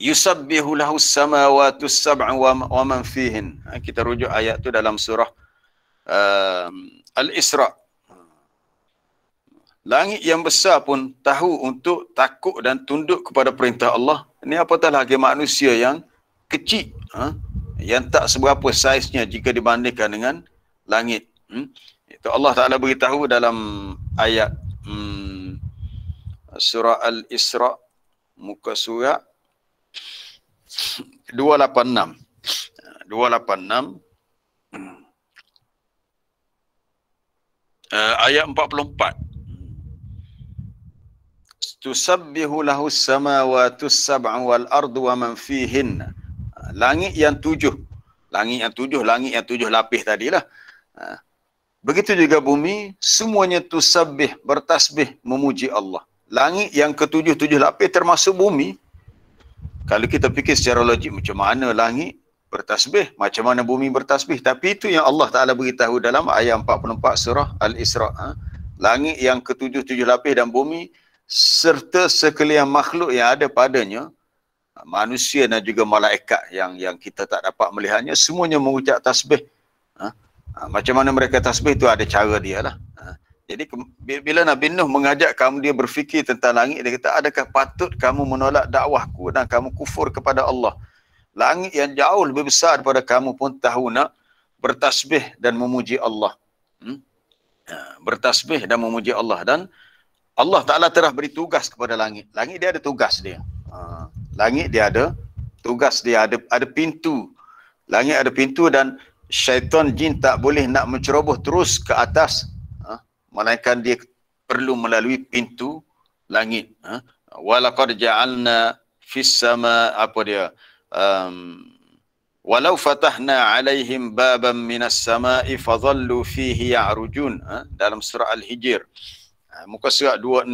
Yusabbihu lahus samawatus sab'u wa man fihin. Kita rujuk ayat tu dalam surah Al-Isra. Langit yang besar pun tahu untuk takut dan tunduk kepada perintah Allah. Ini apatah lagi manusia yang kecil, yang tak seberapa saiznya jika dibandingkan dengan langit. Itu Allah Ta'ala beritahu dalam ayat surah Al-Isra, muka surat 286. 286 ayat 44. Tusabbihu lahus samawatus sab'u wal ardu wa man fihin. Langit yang tujuh. Langit yang tujuh lapis tadilah. Begitu juga bumi, semuanya tusabbih, bertasbih, memuji Allah. Langit yang ketujuh, tujuh lapis termasuk bumi. Kalau kita fikir secara logik, macam mana langit bertasbih, macam mana bumi bertasbih. Tapi itu yang Allah Ta'ala beritahu dalam ayat 44 surah Al-Isra. Langit yang ketujuh, tujuh lapis dan bumi, serta sekalian makhluk yang ada padanya, manusia dan juga malaikat yang kita tak dapat melihatnya, semuanya mengucap tasbih. Macam mana mereka tasbih itu ada cara dia lah. Jadi bila Nabi Nuh mengajak kamu dia berfikir tentang langit, dia kata, adakah patut kamu menolak dakwahku dan kamu kufur kepada Allah? Langit yang jauh lebih besar daripada kamu pun tahu nak bertasbih dan memuji Allah. Bertasbih dan memuji Allah. Dan Allah Ta'ala telah beri tugas kepada langit. Langit dia ada tugas dia. Langit dia ada tugas dia, ada pintu. Langit ada pintu dan syaitan jin tak boleh nak menceroboh terus ke atas. Melainkan dia perlu melalui pintu langit. Walaqad ja'alna fis sama, apa dia? Walau fatahna alaihim baban minas sama'i fadhallu fihi ya'rujun. Dalam surah Al-Hijr. Muka surat 262.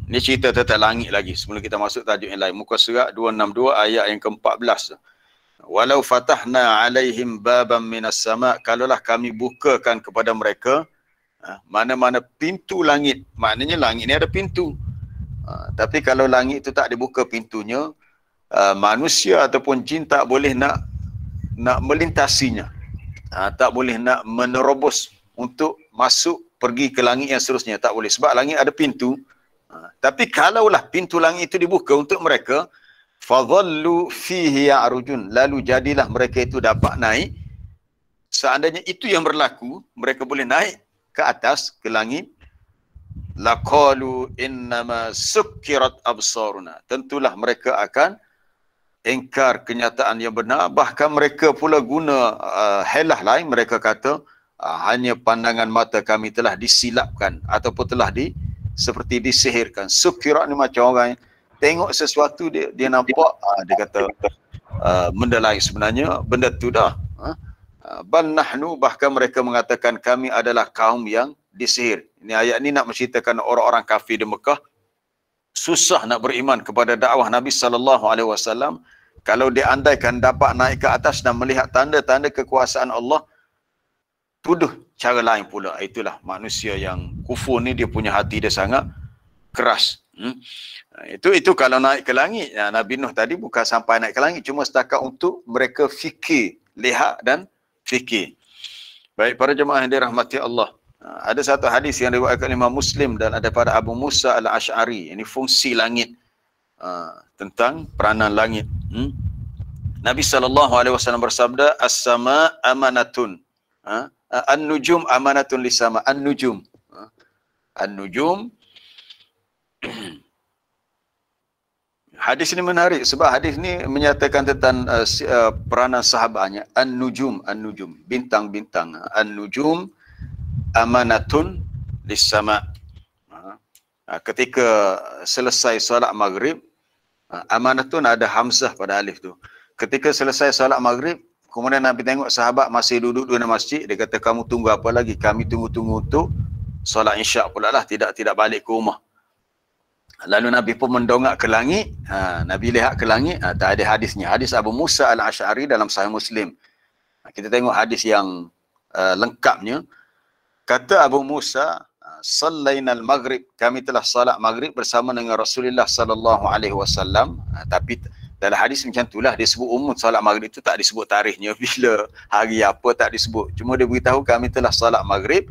Ini cerita tentang langit lagi sebelum kita masuk tajuk yang lain. Muka surat 262 ayat yang ke-14. Walau fatahna alaihim baban minas sama', kalaulah kami bukakan kepada mereka mana-mana pintu langit. Maknanya langit ni ada pintu. Tapi kalau langit itu tak dibuka pintunya, manusia ataupun jin tak boleh nak melintasinya. Tak boleh nak menerobos untuk masuk pergi ke langit yang seterusnya. Tak boleh sebab langit ada pintu. Tapi kalaulah pintu langit itu dibuka untuk mereka, fadhallu fihi ya'rujun, lalu jadilah mereka itu dapat naik. Seandainya itu yang berlaku, mereka boleh naik ke atas, ke langit. Laqalu innama sukkirat absaruna, tentulah mereka akan ingkar kenyataan yang benar. Bahkan mereka pula guna helah lain. Mereka kata hanya pandangan mata kami telah disilapkan ataupun telah seperti disihirkan. Sukkirat ni macam orang tengok sesuatu dia nampak, dia kata benda lain, sebenarnya benda tu dah. Bal nahnu, bahkan mereka mengatakan kami adalah kaum yang disihir. Ini ayat ni nak menceritakan orang-orang kafir di Mekah susah nak beriman kepada dakwah Nabi SAW. Kalau diandaikan dapat naik ke atas dan melihat tanda-tanda kekuasaan Allah, tuduh cara lain pula. Itulah manusia yang kufur ni, dia punya hati dia sangat keras. Itu kalau naik ke langit. Nabi Nuh tadi bukan sampai naik ke langit, cuma setakat untuk mereka fikir, lihat dan fikir. Baik para jemaah yang dirahmati Allah, ada satu hadis yang diriwayatkan Imam Muslim dan ada pada Abu Musa Al-Ash'ari. Ini fungsi langit, tentang peranan langit. Nabi SAW bersabda, as-sama amanatun, an-nujum amanatun lisama. An-nujum, an-nujum. Hadis ini menarik sebab hadis ini menyatakan tentang peranan sahabatnya. An-nujum, an-nujum, bintang-bintang. An-nujum amanatun lis-sama. Ketika selesai solat maghrib, amanatun ada hamzah pada alif tu. Ketika selesai solat maghrib, kemudian Nabi tengok sahabat masih duduk di masjid, dia kata, kamu tunggu apa lagi? Kami tunggu-tunggu untuk solat isyak pula lah, tidak balik ke rumah. Lalu Nabi pun mendongak ke langit. Nabi lihat ke langit, tak ada hadisnya. Hadis Abu Musa Al-Ash'ari dalam Sahih Muslim. Kita tengok hadis yang lengkapnya. Kata Abu Musa, sallainal maghrib, kami telah salat maghrib bersama dengan Rasulullah sallallahu alaihi wasallam. Tapi dalam hadis macam itulah dia sebut umum salat maghrib itu, tak disebut tarikhnya bila hari apa, tak disebut. Cuma dia beritahu kami telah salat maghrib.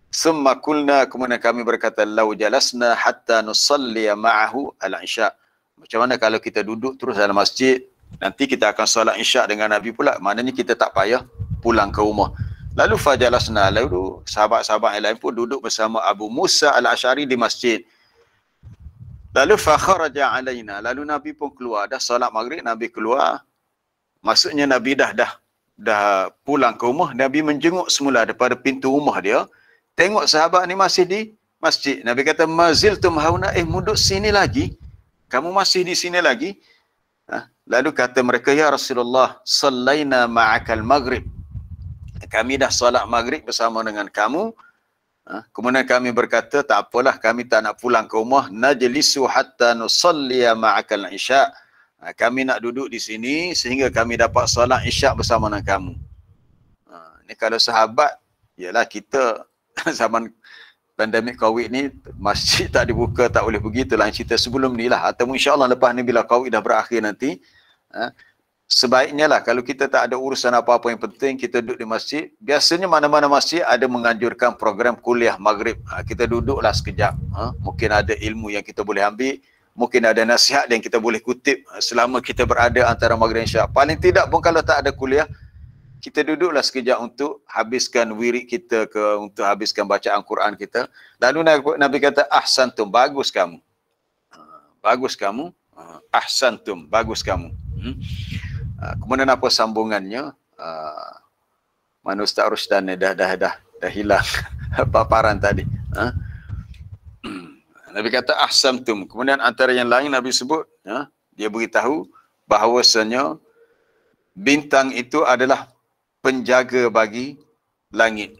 Summa qulna, kemudian kami berkata, lau jalasna hatta nusalli ma'ahu al-isya. Macam mana kalau kita duduk terus dalam masjid, nanti kita akan salat isyak dengan Nabi pula, maknanya kita tak payah pulang ke rumah. Lalu fajalasna, lalu sahabat-sahabat yang lain pun duduk bersama Abu Musa al-Asy'ari di masjid. Lalu fakharaja alaina, lalu Nabi pun keluar, dah salat maghrib Nabi keluar. Maksudnya Nabi dah pulang ke rumah. Nabi menjenguk semula daripada pintu rumah dia. Tengok sahabat ni masih di masjid. Nabi kata, maziltum hauna, duduk sini lagi? Kamu masih di sini lagi? Lalu kata mereka, ya Rasulullah, sallaina ma'akal maghrib. Kami dah salat maghrib bersama dengan kamu. Kemudian kami berkata, tak apalah, kami tak nak pulang ke rumah. Najlisu hatta nusalliya ma'akal isya. Kami nak duduk di sini sehingga kami dapat salat isyak bersama dengan kamu. Ini kalau sahabat, ialah kita zaman pandemik COVID ni, masjid tak dibuka, tak boleh pergi, itulah cerita sebelum ni lah. Atau insyaAllah lepas ni bila COVID dah berakhir nanti, sebaiknya lah kalau kita tak ada urusan apa-apa yang penting, kita duduk di masjid. Biasanya mana-mana masjid ada menganjurkan program kuliah maghrib. Kita duduklah sekejap. Mungkin ada ilmu yang kita boleh ambil, mungkin ada nasihat yang kita boleh kutip selama kita berada antara maghrib dan isyak. Paling tidak pun kalau tak ada kuliah, kita duduklah sekejap untuk habiskan wirid kita untuk habiskan bacaan Quran kita. Lalu Nabi kata, ahsantum, bagus kamu. Bagus kamu. Ahsantum, bagus kamu. Kemudian apa sambungannya? Mana Ustaz Rusdan ni dah hilang paparan tadi. Nabi kata ahsantum. Kemudian antara yang lain Nabi sebut, dia beritahu bahawasanya bintang itu adalah penjaga bagi langit.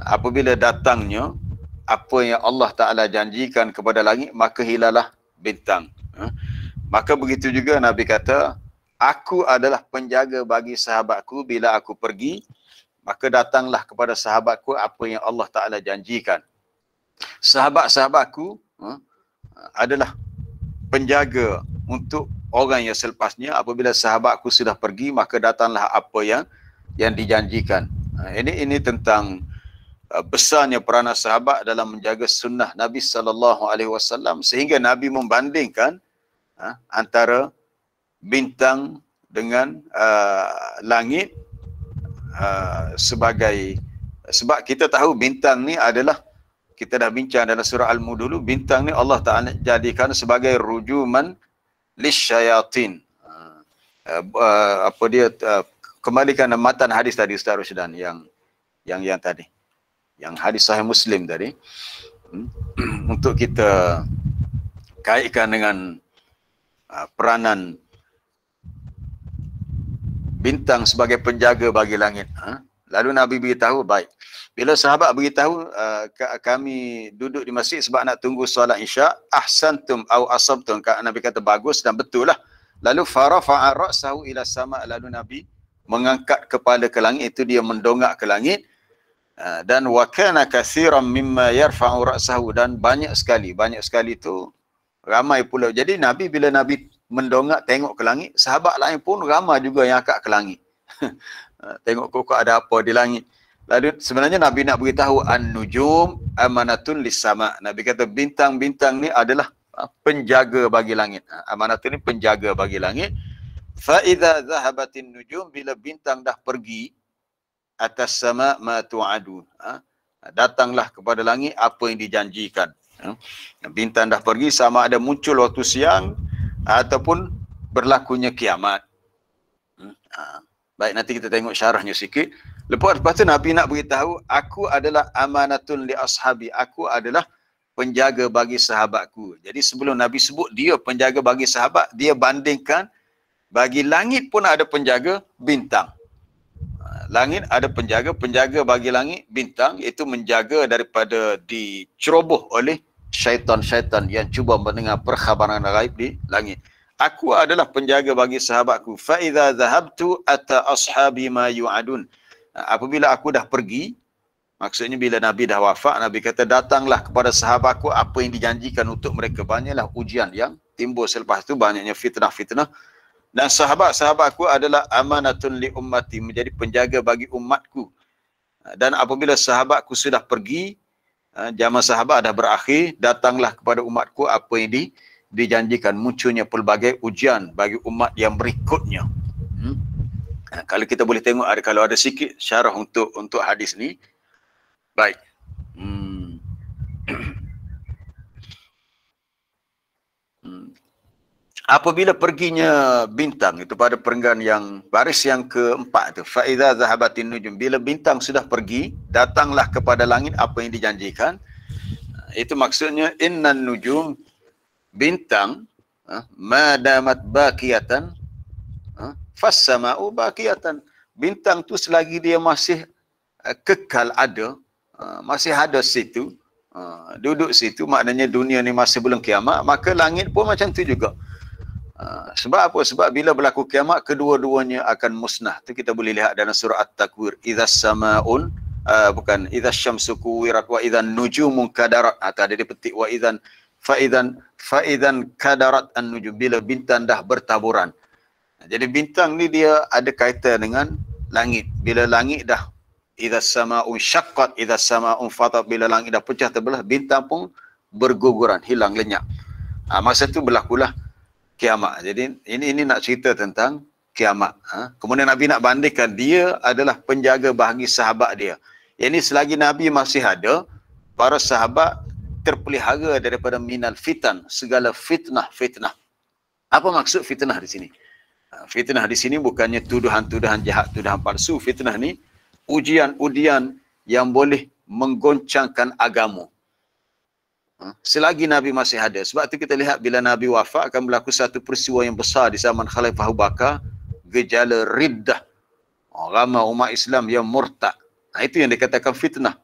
Apabila datangnya apa yang Allah Ta'ala janjikan kepada langit, maka hilalah bintang. Maka begitu juga Nabi kata, aku adalah penjaga bagi sahabatku bila aku pergi, maka datanglah kepada sahabatku apa yang Allah Ta'ala janjikan. Sahabat-sahabatku adalah penjaga untuk orang yang selepasnya. Apabila sahabatku sudah pergi, maka datanglah apa yang dijanjikan. Ini tentang besarnya peranan sahabat dalam menjaga sunnah Nabi SAW, sehingga Nabi membandingkan antara bintang dengan langit sebab kita tahu bintang ni adalah, kita dah bincang dalam surah Al-Mulk dulu, bintang ni Allah Ta'ala jadikan sebagai rujuman lisyayatin. Kembalikan matan hadis tadi Ustaz Rusdan yang tadi, yang hadis Sahih Muslim tadi, untuk kita kaitkan dengan peranan bintang sebagai penjaga bagi langit. Lalu Nabi beritahu, baik. Bila sahabat beritahu, kami duduk di masjid sebab nak tunggu solat isyak, ahsantum au asabtum. Nabi kata bagus dan betul lah. Lalu farafa'a ra'sahu ila sama', lalu Nabi mengangkat kepala ke langit, itu dia mendongak ke langit. Dan wa kana katsiran mimma yarfa'u ra'sahu, dan banyak sekali itu ramai pula. Jadi Nabi, bila Nabi mendongak tengok ke langit, sahabat lain pun ramai juga yang angkat ke langit. Tengok kok ada apa di langit. Lalu sebenarnya Nabi nak beritahu an-nujum amanatun lis-sama'. Nabi kata bintang-bintang ni adalah penjaga bagi langit. Amanatun ni penjaga bagi langit. Fa idza zahabatin nujum, bila bintang dah pergi atas sama' ma tu'adun, datanglah kepada langit apa yang dijanjikan. Bintang dah pergi, sama ada muncul waktu siang ataupun berlakunya kiamat. Baik, nanti kita tengok syarahnya sikit. Lepas tu Nabi nak beritahu, aku adalah amanatun li ashabi, aku adalah penjaga bagi sahabatku. Jadi sebelum Nabi sebut dia penjaga bagi sahabat, dia bandingkan bagi langit pun ada penjaga bintang. Langit ada penjaga bagi langit bintang, itu menjaga daripada diceroboh oleh syaitan-syaitan yang cuba mendengar perkhabaran gaib di langit. Aku adalah penjaga bagi sahabatku. Fa idza dhahabtu ata ashabi ma yu'adun. Apabila aku dah pergi, Maksudnya bila Nabi dah wafat, Nabi kata datanglah kepada sahabatku apa yang dijanjikan untuk mereka. Banyaklah ujian yang timbul selepas itu, banyaknya fitnah-fitnah. Dan sahabat-sahabatku adalah amanatun li ummati, menjadi penjaga bagi umatku. Dan apabila sahabatku sudah pergi, zaman sahabat dah berakhir, datanglah kepada umatku apa yang dijanjikan. Munculnya pelbagai ujian bagi umat yang berikutnya. Kalau kita boleh tengok, kalau ada sikit syarah untuk hadis ni. Baik. Apabila perginya bintang itu pada perenggan yang baris yang keempat tu, fa idza zahabatin nujum, bila bintang sudah pergi, datanglah kepada langit apa yang dijanjikan. Itu maksudnya innan nujum, bintang, madamat baqiyatan fas-sama'u baqiyatan. Bintang tu selagi dia masih kekal ada, masih ada situ, duduk situ, maknanya dunia ni masih belum kiamat, maka langit pun macam tu juga. Sebab apa? Sebab bila berlaku kiamat, kedua-duanya akan musnah. Tu kita boleh lihat dalam surah At-Takwir. Idzas samaun, idzas syamsu kuwirat wa idzan nujumu kadarat. Atau ada dipetik wa idzan faidzan kadarat an-nujum, bila bintang dah bertaburan. Jadi bintang ni dia ada kaitan dengan langit. Bila langit dah, idzas sama'un syaqqat, idzas sama'un fatat, bila langit dah pecah terbelah, bintang pun berguguran, hilang lenyap. Masa tu berlakulah kiamat. Jadi ini nak cerita tentang kiamat. Kemudian Nabi nak bandingkan, dia adalah penjaga bagi sahabat dia. Ini selagi Nabi masih ada, para sahabat terpelihara daripada minal fitan, segala fitnah. Apa maksud fitnah di sini? Fitnah di sini bukannya tuduhan-tuduhan jahat, tuduhan palsu. Fitnah ni ujian-ujian yang boleh menggoncangkan agama. Selagi Nabi masih ada. Sebab tu kita lihat bila Nabi wafat akan berlaku satu peristiwa yang besar di zaman Khalifah Abu Bakar, gejala riddah. Ramai umat Islam yang murtad. Itu yang dikatakan fitnah.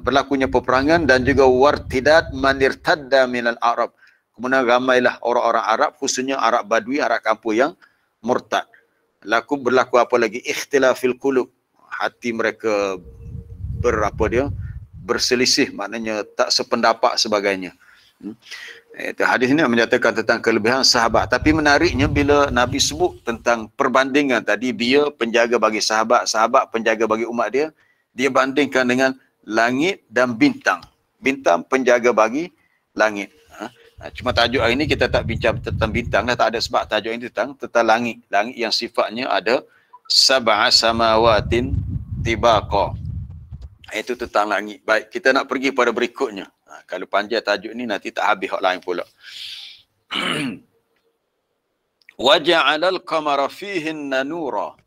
Berlakunya peperangan dan juga wartidad manirtadda minal Arab. Kemudian ramailah orang-orang Arab, khususnya Arab Badui, Arab kampung yang murtad. Berlaku apa lagi? Ikhtilafil qulub. Hati mereka berselisih, maknanya tak sependapat sebagainya. Hadis ini menyatakan tentang kelebihan sahabat. Tapi menariknya bila Nabi sebut tentang perbandingan tadi, dia penjaga bagi sahabat, sahabat penjaga bagi umat dia, dia bandingkan dengan langit dan bintang. Bintang penjaga bagi langit. Cuma tajuk hari ini kita tak bincang tentang bintang dah, tak ada, sebab tajuk ini tentang langit. Langit yang sifatnya ada sab'a samawatin tibaqa. Itu tentang langit. Baik, kita nak pergi pada berikutnya. Kalau panjang tajuk ni nanti tak habis hak lain pula. Wa ja'alal qamara fihinna nura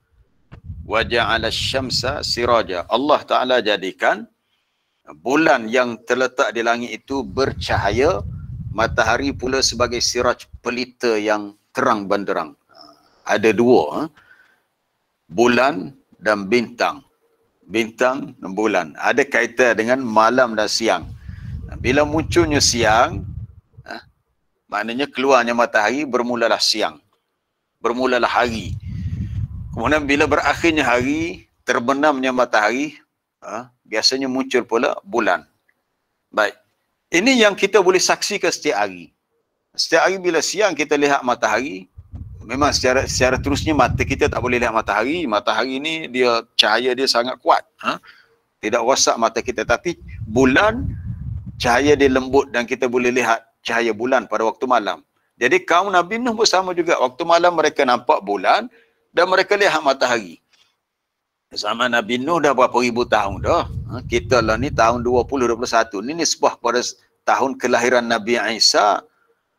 wa ja'ala asy-syamsa siraja. Allah Taala jadikan bulan yang terletak di langit itu bercahaya, matahari pula sebagai siraj, pelita yang terang benderang. Ada dua, bulan dan bintang. Bintang dan bulan ada kaitan dengan malam dan siang. Bila munculnya siang, maknanya keluarnya matahari, bermulalah siang, bermulalah hari. Kemudian bila berakhirnya hari, terbenamnya matahari, biasanya muncul pula bulan. Baik, ini yang kita boleh saksikan setiap hari. Setiap hari bila siang kita lihat matahari, memang secara terusnya mata kita tak boleh lihat matahari. Matahari ni dia cahaya dia sangat kuat. Tidak rosak mata kita. Tapi bulan, cahaya dia lembut dan kita boleh lihat cahaya bulan pada waktu malam. Jadi kaum Nabi Nuh pun sama juga. Waktu malam mereka nampak bulan dan mereka lihat matahari. Zaman Nabi Nuh dah berapa ribu tahun dah. Kita lah ni tahun 2021. Ini nisbah pada tahun kelahiran Nabi Isa.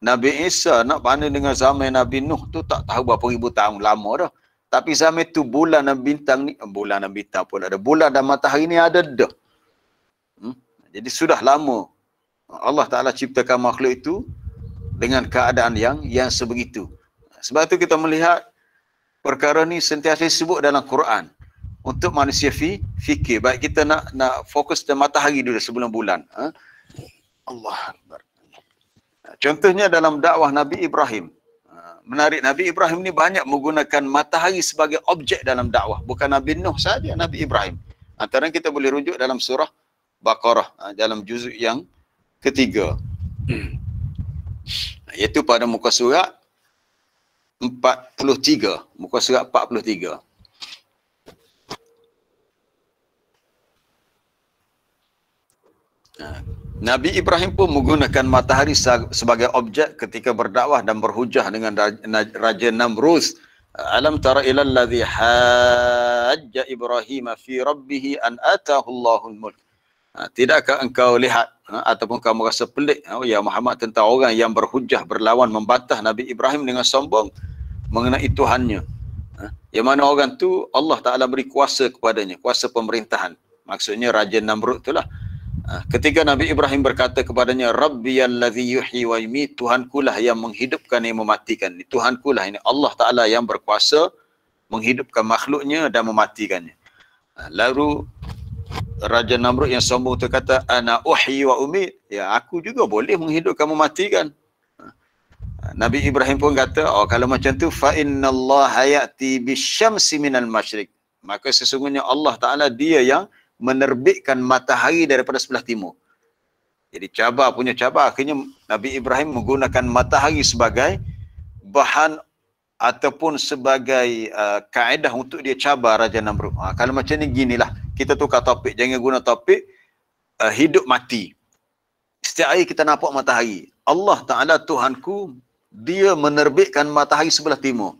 Nabi Isa nak banding dengan zaman Nabi Nuh tu tak tahu berapa ribu tahun, lama dah. Tapi zaman tu bulan dan bintang ni, bulan dan bintang pun ada. Bulan dan matahari ni ada dah. Jadi sudah lama Allah Ta'ala ciptakan makhluk itu dengan keadaan yang sebegitu. Sebab tu kita melihat perkara ni sentiasa disebut dalam Quran. Untuk manusia fikir. Baik, kita nak fokus ke matahari dulu sebelum bulan. Allah Akbar. Contohnya dalam dakwah Nabi Ibrahim. Menarik, Nabi Ibrahim ni banyak menggunakan matahari sebagai objek dalam dakwah. Bukan Nabi Nuh saja, Nabi Ibrahim. Antara kita boleh rujuk dalam surah Baqarah dalam juzuk yang ketiga. Iaitu pada muka surat 43. Muka surat 43. Nabi Ibrahim pun menggunakan matahari sebagai objek ketika berdakwah dan berhujah dengan Raja Namrud. Alam tara ilal ladzi hajja Ibrahim fi rabbih an atahu Allahul mulk. Tidakkah engkau lihat ataupun kamu rasa pelik ya Muhammad tentang orang yang berhujah berlawan membantah Nabi Ibrahim dengan sombong mengenai Tuhannya. Yang mana orang tu Allah Ta'ala beri kuasa kepadanya, kuasa pemerintahan. Maksudnya Raja Namrud itulah. Ketika Nabi Ibrahim berkata kepadanya, Rabbiyalladzi yuhyi wa yumiit, Tuhankulah yang menghidupkan yang mematikan. Tuhankulah ini Allah Ta'ala yang berkuasa menghidupkan makhluknya dan mematikannya. Lalu Raja Namrud yang sombong itu kata, ana uhyi wa umiit. Ya, aku juga boleh menghidupkan mematikan. Nabi Ibrahim pun kata, oh kalau macam tu fa innallaha ya'ti bisyamsi minal masyriq. Maka sesungguhnya Allah Ta'ala dia yang menerbitkan matahari daripada sebelah timur. Jadi cabar punya cabar, akhirnya Nabi Ibrahim menggunakan matahari sebagai bahan ataupun sebagai kaedah untuk dia cabar Raja Namrud. Kalau macam ni ginilah, kita tukar topik, jangan guna topik hidup mati. Setiap hari kita nampak matahari. Allah Ta'ala Tuhanku, dia menerbitkan matahari sebelah timur.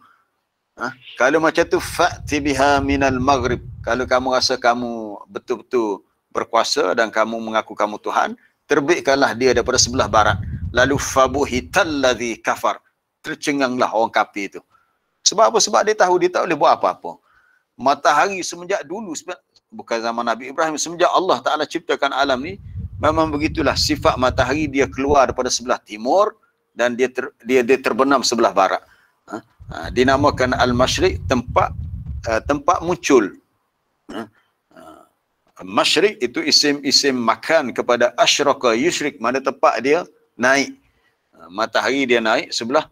Kalau macam tu fa'ti biha minal maghrib. Kalau kamu rasa kamu betul-betul berkuasa dan kamu mengaku kamu Tuhan, terbitkanlah dia daripada sebelah barat. Lalu fabuhital ladzi kafar. Tercenganglah orang kafir itu. Sebab apa? Sebab dia tahu dia tak boleh buat apa-apa. Matahari semenjak dulu, bukan zaman Nabi Ibrahim, semenjak Allah Ta'ala ciptakan alam ni, memang begitulah sifat matahari, dia keluar daripada sebelah timur dan dia terbenam sebelah barat. Dinamakan al-masyriq, tempat muncul. Masyriq itu isim makan kepada asyraka yusyrik, mana tempat dia naik. Matahari dia naik sebelah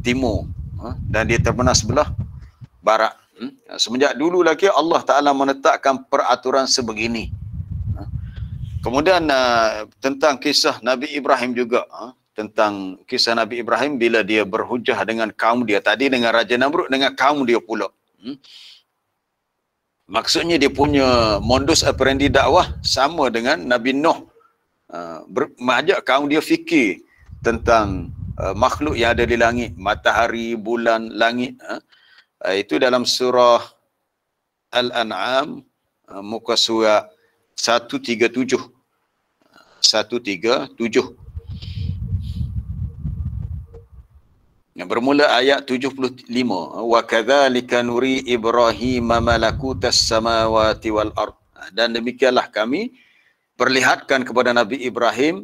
timur dan dia terbenam sebelah barat. Semenjak dulu lagi Allah Ta'ala menetapkan peraturan sebegini. Kemudian tentang kisah Nabi Ibrahim juga, tentang kisah Nabi Ibrahim bila dia berhujah dengan kaum dia. Tadi dengan Raja Namrud, dengan kaum dia pula. Maksudnya dia punya modus operandi dakwah sama dengan Nabi Nuh. Mengajak kaum dia fikir tentang makhluk yang ada di langit, matahari, bulan, langit. Itu dalam surah Al-An'am, muka surat 137. 137. Bermula ayat 75. Wa kadzalika nuri Ibrahim malakutas samawati wal ard. Dan demikianlah kami perlihatkan kepada Nabi Ibrahim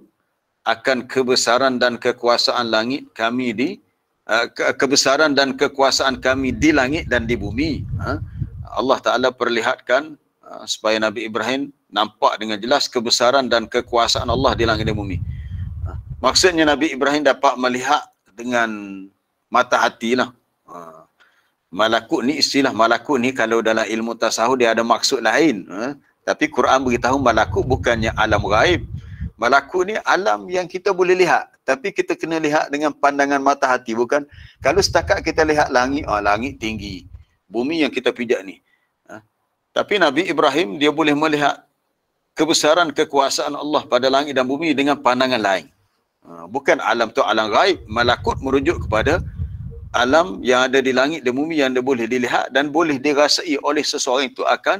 akan kebesaran dan kekuasaan langit kami di kebesaran dan kekuasaan kami di langit dan di bumi. Allah Ta'ala perlihatkan supaya Nabi Ibrahim nampak dengan jelas kebesaran dan kekuasaan Allah di langit dan bumi. Maksudnya Nabi Ibrahim dapat melihat dengan mata hati lah. Malakut ni, istilah malakut ni kalau dalam ilmu tasawuf dia ada maksud lain. Tapi Quran beritahu malakut bukannya alam gaib. Malakut ni alam yang kita boleh lihat. Tapi kita kena lihat dengan pandangan mata hati. Bukan kalau setakat kita lihat langit, langit tinggi. Bumi yang kita pijak ni. Tapi Nabi Ibrahim dia boleh melihat kebesaran kekuasaan Allah pada langit dan bumi dengan pandangan lain. Bukan alam tu alam gaib. Malakut merujuk kepada alam yang ada di langit dan bumi yang dia boleh dilihat dan boleh dirasai oleh seseorang itu akan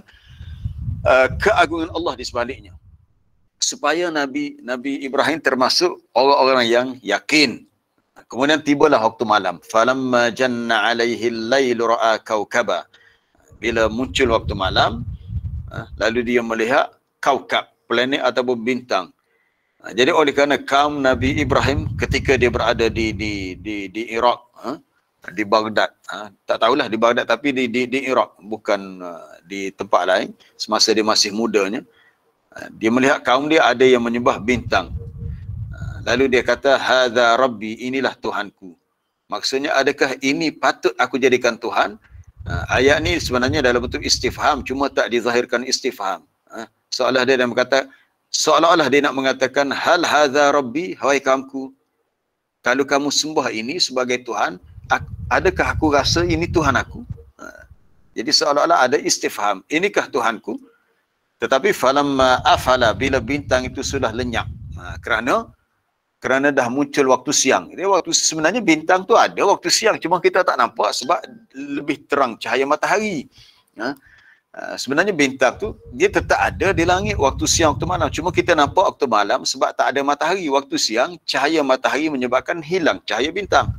keagungan Allah di sebaliknya. Supaya Nabi Ibrahim termasuk orang-orang yang yakin. Kemudian tibalah waktu malam. Falamma janna alaihi al-lailu ra'a kaukaba. Bila muncul waktu malam, lalu dia melihat kaukab, planet ataupun bintang. Jadi oleh kerana kaum Nabi Ibrahim ketika dia berada di Iraq, di Baghdad, tak tahulah di Baghdad tapi di Iraq, bukan di tempat lain, semasa dia masih mudanya, dia melihat kaum dia ada yang menyembah bintang. Lalu dia kata, hadza rabbi, inilah Tuhanku. Maksudnya adakah ini patut aku jadikan Tuhan? Ayat ni sebenarnya dalam bentuk istifham, cuma tak dizahirkan istifham. Seolah dia berkata, Seolah-olah dia nak mengatakan, hal hadza rabbi, hai kaumku, kalau kamu sembah ini sebagai Tuhan, adakah aku rasa ini Tuhan aku? Jadi seolah-olah ada istifham, inikah Tuhanku? Tetapi falamma afala, bila bintang itu sudah lenyap, kerana dah muncul waktu siang. Dia waktu sebenarnya bintang tu ada waktu siang, cuma kita tak nampak sebab lebih terang cahaya matahari. Sebenarnya bintang tu dia tetap ada di langit waktu siang, waktu malam. Cuma kita nampak waktu malam sebab tak ada matahari. Waktu siang cahaya matahari menyebabkan hilang cahaya bintang.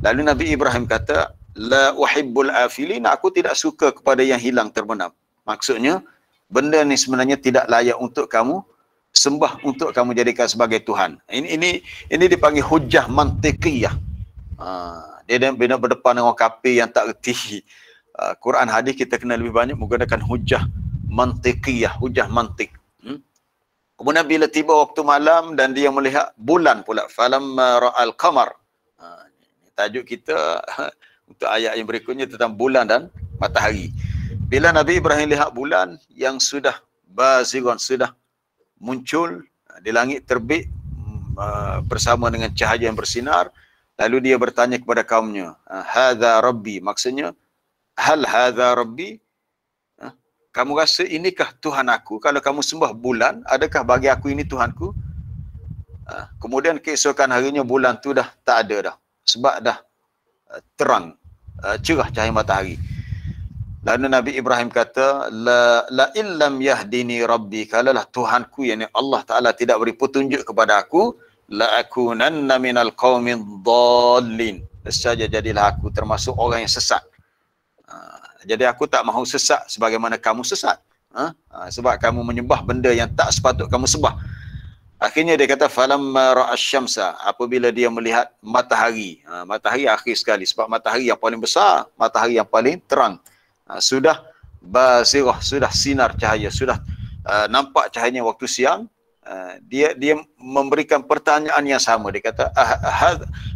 Lalu Nabi Ibrahim kata, la uhibbul afilin, aku tidak suka kepada yang hilang terbenam. Maksudnya benda ni sebenarnya tidak layak untuk kamu sembah, untuk kamu jadikan sebagai Tuhan. Ini dipanggil hujah mantiqiyah. Dia benar berdepan dengan orang kafir yang tak reti Quran hadis, kita kena lebih banyak menggunakan hujah mantiqiyah, hujah mantik. Kemudian bila tiba waktu malam dan dia melihat bulan pula, falamma ra'al qamar. Tajuk kita untuk ayat yang berikutnya tentang bulan dan matahari. Bila Nabi Ibrahim lihat bulan yang sudah bazigon, sudah muncul di langit, terbit bersama dengan cahaya yang bersinar, lalu dia bertanya kepada kaumnya, hadza rabbi, maksudnya hal hadza rabbi, kamu rasa inikah Tuhan aku? Kalau kamu sembah bulan, adakah bagi aku ini Tuhanku? Kemudian keesokan harinya bulan tu dah tak ada dah, sebab dah terang, cerah cahaya matahari. Lalu Nabi Ibrahim kata, la illam yahdini rabbi, kalaulah Tuhanku, yakni Allah Ta'ala tidak beri petunjuk kepada aku, la akunanna minal qaumin dhallin, nescaya jadilah aku termasuk orang yang sesat. Jadi aku tak mahu sesat sebagaimana kamu sesat. Sebab kamu menyembah benda yang tak sepatut kamu sembah. Akhirnya dia kata, falamma ra'asyamsa, apabila dia melihat matahari. Matahari akhir sekali, sebab matahari yang paling besar, matahari yang paling terang. Sudah basirah, sudah sinar cahaya, sudah nampak cahayanya waktu siang. Dia memberikan pertanyaan yang sama. Dia kata,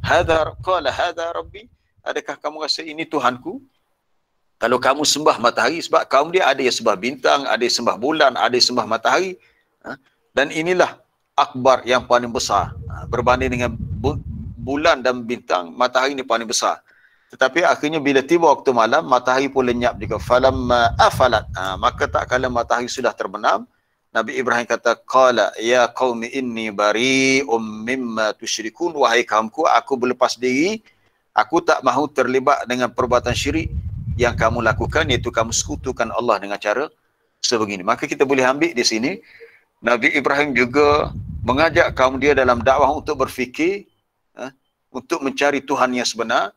hadza rabbi, adakah kamu rasa ini Tuhanku? Kalau kamu sembah matahari, sebab kaum dia ada yang sembah bintang, ada yang sembah bulan, ada yang sembah matahari. Dan inilah akbar, yang paling besar. Berbanding dengan bulan dan bintang, matahari ini paling besar. Tetapi akhirnya bila tiba waktu malam, matahari pun lenyap juga. Falamma afalat, maka tak kala matahari sudah terbenam, Nabi Ibrahim kata, qala ya qaumi inni bari'um mimma tusyrikun, wahai kaumku, aku berlepas diri, aku tak mahu terlibat dengan perbuatan syirik yang kamu lakukan, iaitu kamu sekutukan Allah dengan cara sebegini. Maka kita boleh ambil di sini, Nabi Ibrahim juga mengajak kaum dia dalam dakwah untuk berfikir, untuk mencari Tuhan yang sebenar,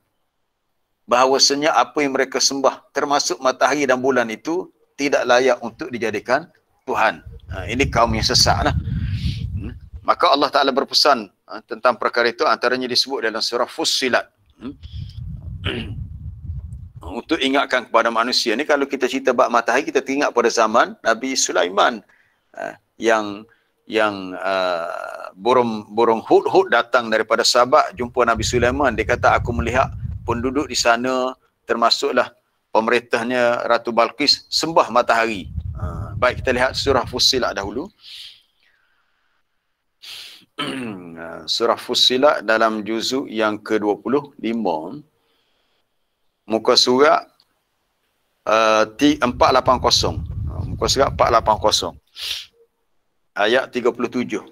bahawasanya apa yang mereka sembah, termasuk matahari dan bulan itu, tidak layak untuk dijadikan Tuhan. Ini kaum yang sesat. Maka Allah Ta'ala berpesan tentang perkara itu, antaranya disebut dalam surah Fussilat. Untuk ingatkan kepada manusia ni, kalau kita cerita bab matahari, kita teringat pada zaman Nabi Sulaiman, yang burung hud-hud datang daripada Sabak, jumpa Nabi Sulaiman. Dia kata, aku melihat penduduk di sana, termasuklah pemerintahnya Ratu Balqis, sembah matahari. Baik, kita lihat surah Fussilat dahulu. Surah Fussilat dalam juzuk yang ke-25, muka surat 480. Muka surat 480. Ayat 37.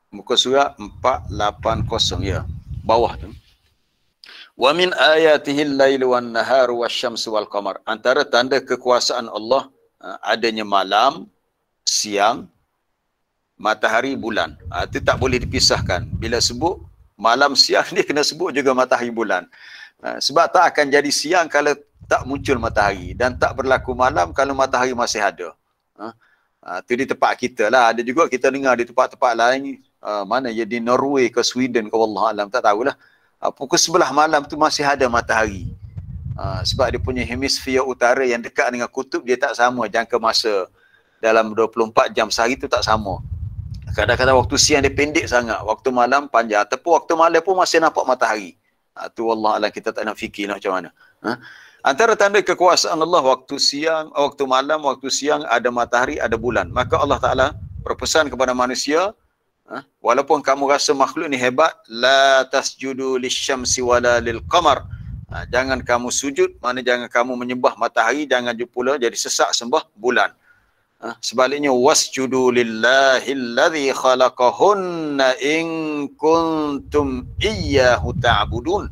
Muka surat 480, ya. Bawah tu. Wa min ayatihi al-lailu wan-naharu wasyamsu wal-qamar. Antara tanda kekuasaan Allah adanya malam, siang, matahari, bulan. Itu tak boleh dipisahkan. Bila sebut malam, siang, dia kena sebut juga matahari, bulan. Sebab tak akan jadi siang kalau tak muncul matahari, dan tak berlaku malam kalau matahari masih ada. Itu di tempat kita lah. Ada juga kita dengar di tempat-tempat lain, mana ya, di Norway ke Sweden ke, wallah alam, tak tahulah. Pukul 11 malam tu masih ada matahari. Sebab dia punya hemisfer utara yang dekat dengan kutub, dia tak sama jangka masa dalam 24 jam sehari tu tak sama. Kadang-kadang waktu siang dia pendek sangat, waktu malam panjang, ataupun waktu malam pun masih nampak matahari. Tu wallah alam, kita tak nak fikir nak macam mana. Antara tanda kekuasaan Allah, waktu siang, waktu malam, waktu siang ada matahari, ada bulan. Maka Allah Ta'ala berpesan kepada manusia, walaupun kamu rasa makhluk ni hebat, la tasjudu lisyamsi wala lilqamar. Jangan kamu sujud, mana jangan kamu menyembah matahari, jangan pula jadi sesak sembah bulan. Sebaliknya, wasjudu lillahi alladhi khalaqahunna in kuntum iyyahu ta'budun.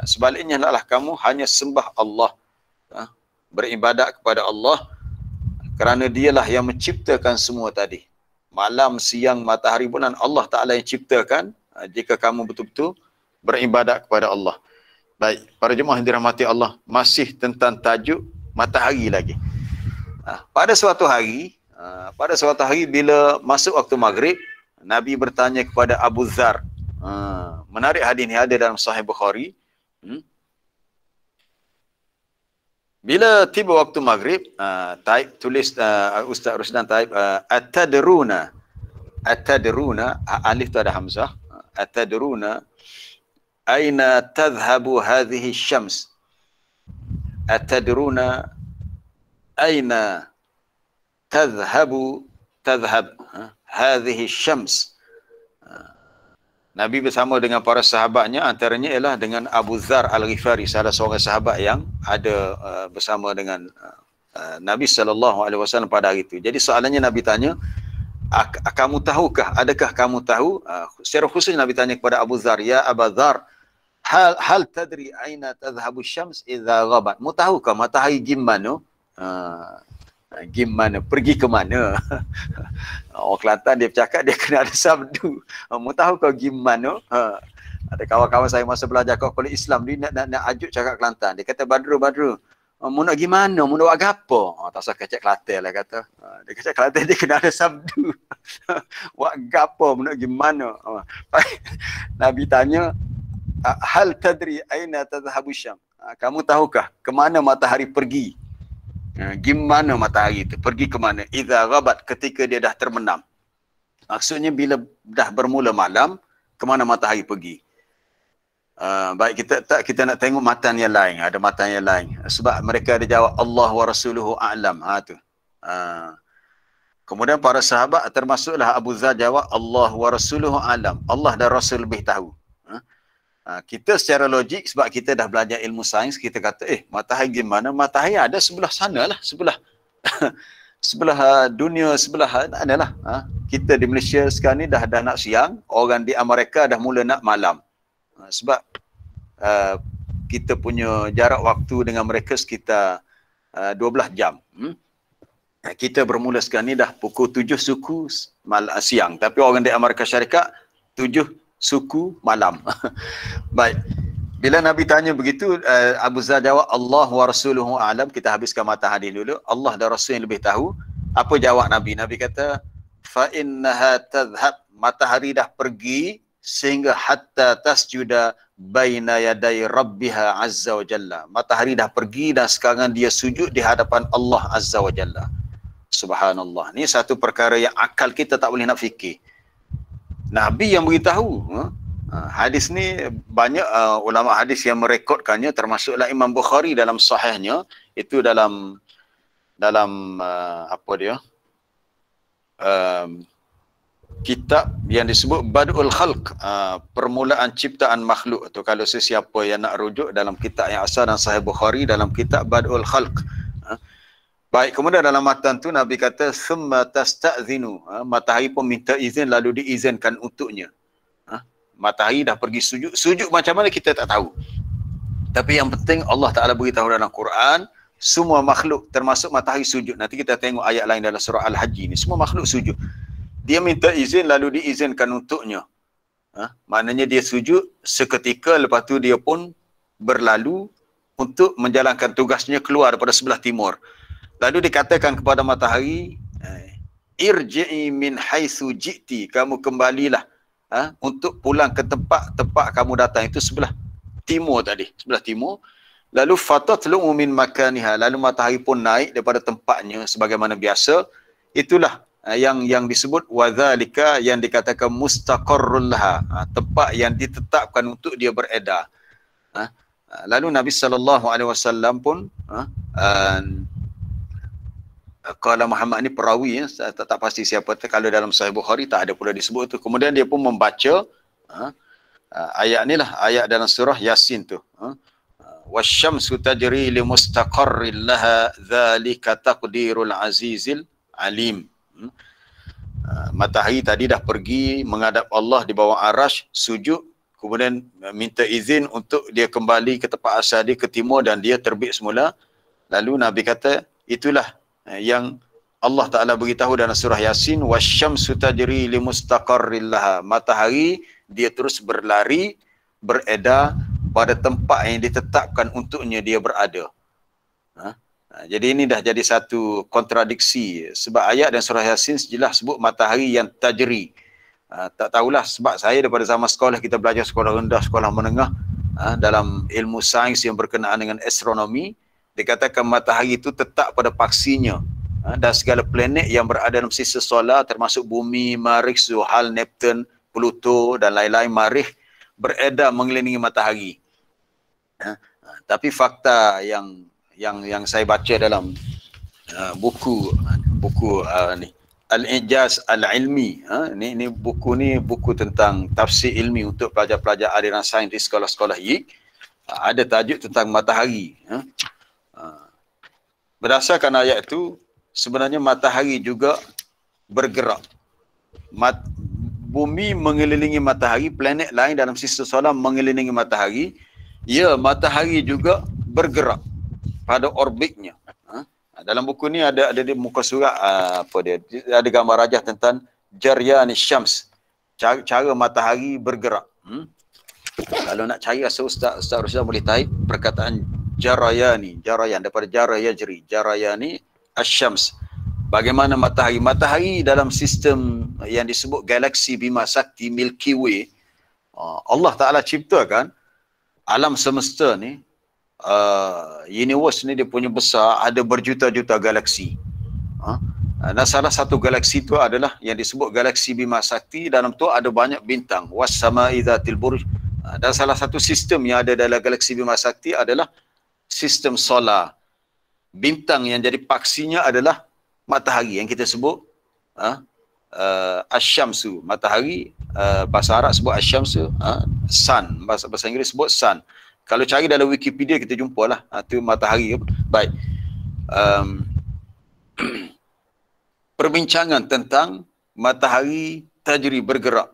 Sebaliknya hendaklah kamu hanya sembah Allah, beribadat kepada Allah, kerana dialah yang menciptakan semua tadi. Malam, siang, matahari, bulan, Allah Ta'ala yang ciptakan, jika kamu betul-betul beribadat kepada Allah. Baik, para jemaah yang dirahmati Allah, masih tentang tajuk matahari lagi. Pada suatu hari bila masuk waktu maghrib, Nabi bertanya kepada Abu Dzar. Menarik, hadis ini ada dalam Sahih Bukhari. Bila tiba waktu maghrib, tulis Ustaz Rusdan type atadruna, alif tu ada hamzah, atadruna aina tadhhabu hadhihi syams, atadruna aina tadhhab hadhihi syams. Nabi bersama dengan para sahabatnya, antaranya ialah dengan Abu Dzar Al-Ghifari, salah seorang sahabat yang ada bersama dengan Nabi SAW pada hari itu. Jadi soalannya Nabi tanya, kamu tahukah, adakah kamu tahu, secara khusus Nabi tanya kepada Abu Dzar, ya Abu Dzar, hal tadri aina tadhhabu syams idza ghabat. Mu tahukah matahari gimana? Gimana, pergi ke mana? Orang Kelantan dia bercakap, dia kena ada sabdu. Mu tahu kau gimana? Ada kawan-kawan saya masa belajar kuliah Islam, dia nak ajuk cakap Kelantan. Dia kata, Badru, mu nak gimana? Mu nak buat gapo? Tak usah kecek Kelantan lah kata. Dia kecek Kelantan, dia kena ada sabdu. Buat gapo? Mu nak gimana? Nabi tanya, hal tadri aina tadhhabu syams? Kamu tahukah ke mana matahari pergi? Gimana matahari itu? Pergi ke mana? Idza ghabat, ketika dia dah terbenam. Maksudnya bila dah bermula malam, ke mana matahari pergi? Baik, kita nak tengok matan yang lain. Ada matan yang lain. Sebab mereka ada jawab Allah wa rasuluhu a'lam. Kemudian para sahabat termasuklah Abu Dzar jawab Allah wa rasuluhu a'lam. Allah dan Rasul lebih tahu. Kita secara logik, sebab kita dah belajar ilmu sains, kita kata, matahari gimana? Matahari ada sebelah sana lah, sebelah dunia, sebelah adalah. Kita di Malaysia sekarang ni dah nak siang, orang di Amerika dah mula nak malam. Sebab kita punya jarak waktu dengan mereka sekitar 12 jam. Kita bermula sekarang ni dah pukul 7 suku siang, tapi orang di Amerika Syarikat 7 suku malam. Baik. Bila Nabi tanya begitu, Abu Dzar jawab Allah wa rasuluhu a'lam. Kita habiskan mata hadis dulu. Allah dan Rasul yang lebih tahu. Apa jawab Nabi? Nabi kata, fa innaha tadhhab, matahari dah pergi sehingga hatta tasjuda baina yaday rabbiha azza wa jalla. Matahari dah pergi dan sekarang dia sujud di hadapan Allah azza wa jalla. Subhanallah. Ni satu perkara yang akal kita tak boleh nak fikir. Nabi yang beritahu. Hadis ni banyak ulama hadis yang merekodkannya, termasuklah Imam Bukhari dalam sahihnya. Itu dalam apa dia, kitab yang disebut Bad'ul Khalq, permulaan ciptaan makhluk. Atau kalau sesiapa yang nak rujuk dalam kitab yang asal dan Sahih Bukhari, dalam kitab Bad'ul Khalq. Baik, kemudian dalam matan tu Nabi kata summa tasta'zinu, matahari pun minta izin lalu diizinkan untuknya. Matahari dah pergi sujud. Sujud macam mana kita tak tahu. Tapi yang penting Allah Ta'ala beritahu dalam Quran, semua makhluk termasuk matahari sujud. Nanti kita tengok ayat lain dalam surah Al-Hajj ni, semua makhluk sujud. Dia minta izin lalu diizinkan untuknya. Maknanya dia sujud seketika, lepas tu dia pun berlalu untuk menjalankan tugasnya keluar daripada sebelah timur. Lalu dikatakan kepada matahari, irji'i min haitsu ji'ti, kamu kembalilah untuk pulang ke tempat kamu datang, itu sebelah timur tadi, sebelah timur. Lalu fatatlu min makaniha, lalu matahari pun naik daripada tempatnya sebagaimana biasa. Itulah yang disebut wadzalika, yang dikatakan mustaqarrul laha, tempat yang ditetapkan untuk dia beredar. Lalu Nabi SAW pun Qala Muhammad ni perawi ya, saya tak pasti siapa tu. Kalau dalam Sahih Bukhari tak ada pula disebut tu. Kemudian dia pun membaca ayat ni lah, ayat dalam surah Yasin tu. Wasyamsu tajri li mustaqarril laha dzalika taqdirul azizil alim. Matahari tadi dah pergi menghadap Allah di bawah arasy, sujud, kemudian minta izin untuk dia kembali ke tempat asal dia, ke timur, dan dia terbit semula. Lalu Nabi kata, itulah yang Allah Ta'ala beritahu dalam surah Yasin, wasyamsu tajri li mustaqarril laha. Matahari dia terus berlari, beredar pada tempat yang ditetapkan untuknya dia berada. Jadi ini dah jadi satu kontradiksi, sebab ayat dan surah Yasin jelas sebut matahari yang tajri. Tak tahulah, sebab saya daripada zaman sekolah, kita belajar sekolah rendah, sekolah menengah, dalam ilmu sains yang berkenaan dengan astronomi, dikatakan matahari itu tetap pada paksinya, dan segala planet yang berada dalam sistem solar termasuk bumi, Marikh, Zuhal, Neptun, Pluto dan lain-lain, Marikh, beredar mengelilingi matahari. Tapi fakta yang saya baca dalam buku ni Al-Ijaz Al-Ilmi, ni buku tentang tafsir ilmi untuk pelajar-pelajar aliran sains di sekolah-sekolah YIK, ada tajuk tentang matahari. Berdasarkan ayat itu, sebenarnya matahari juga bergerak. Bumi mengelilingi matahari, planet lain dalam sistem solar mengelilingi matahari. Ya, matahari juga bergerak pada orbitnya. Dalam buku ni ada di muka surat, ada gambar rajah tentang Jaryan Syams, cara matahari bergerak. Kalau nak cari rasa Ustaz Rusdan boleh type perkataan Jarayani daripada Jara Yajri, Jarayani Asyams. Bagaimana matahari dalam sistem yang disebut galaksi Bima Sakti Milky Way, Allah Ta'ala ciptakan alam semesta ni, universe ni dia punya besar, ada berjuta-juta galaksi. Dan salah satu galaksi tu adalah yang disebut galaksi Bima Sakti. Dalam tu ada banyak bintang, was-sama'i dzatil buruj. Dan salah satu sistem yang ada dalam galaksi Bima Sakti adalah sistem solar. Bintang yang jadi paksinya adalah matahari yang kita sebut Asyamsu, matahari. Bahasa Arab sebut Asyamsu, sun, bahasa Inggeris sebut sun. Kalau cari dalam Wikipedia kita jumpalah tu matahari. Baik. Perbincangan tentang matahari tajri, bergerak.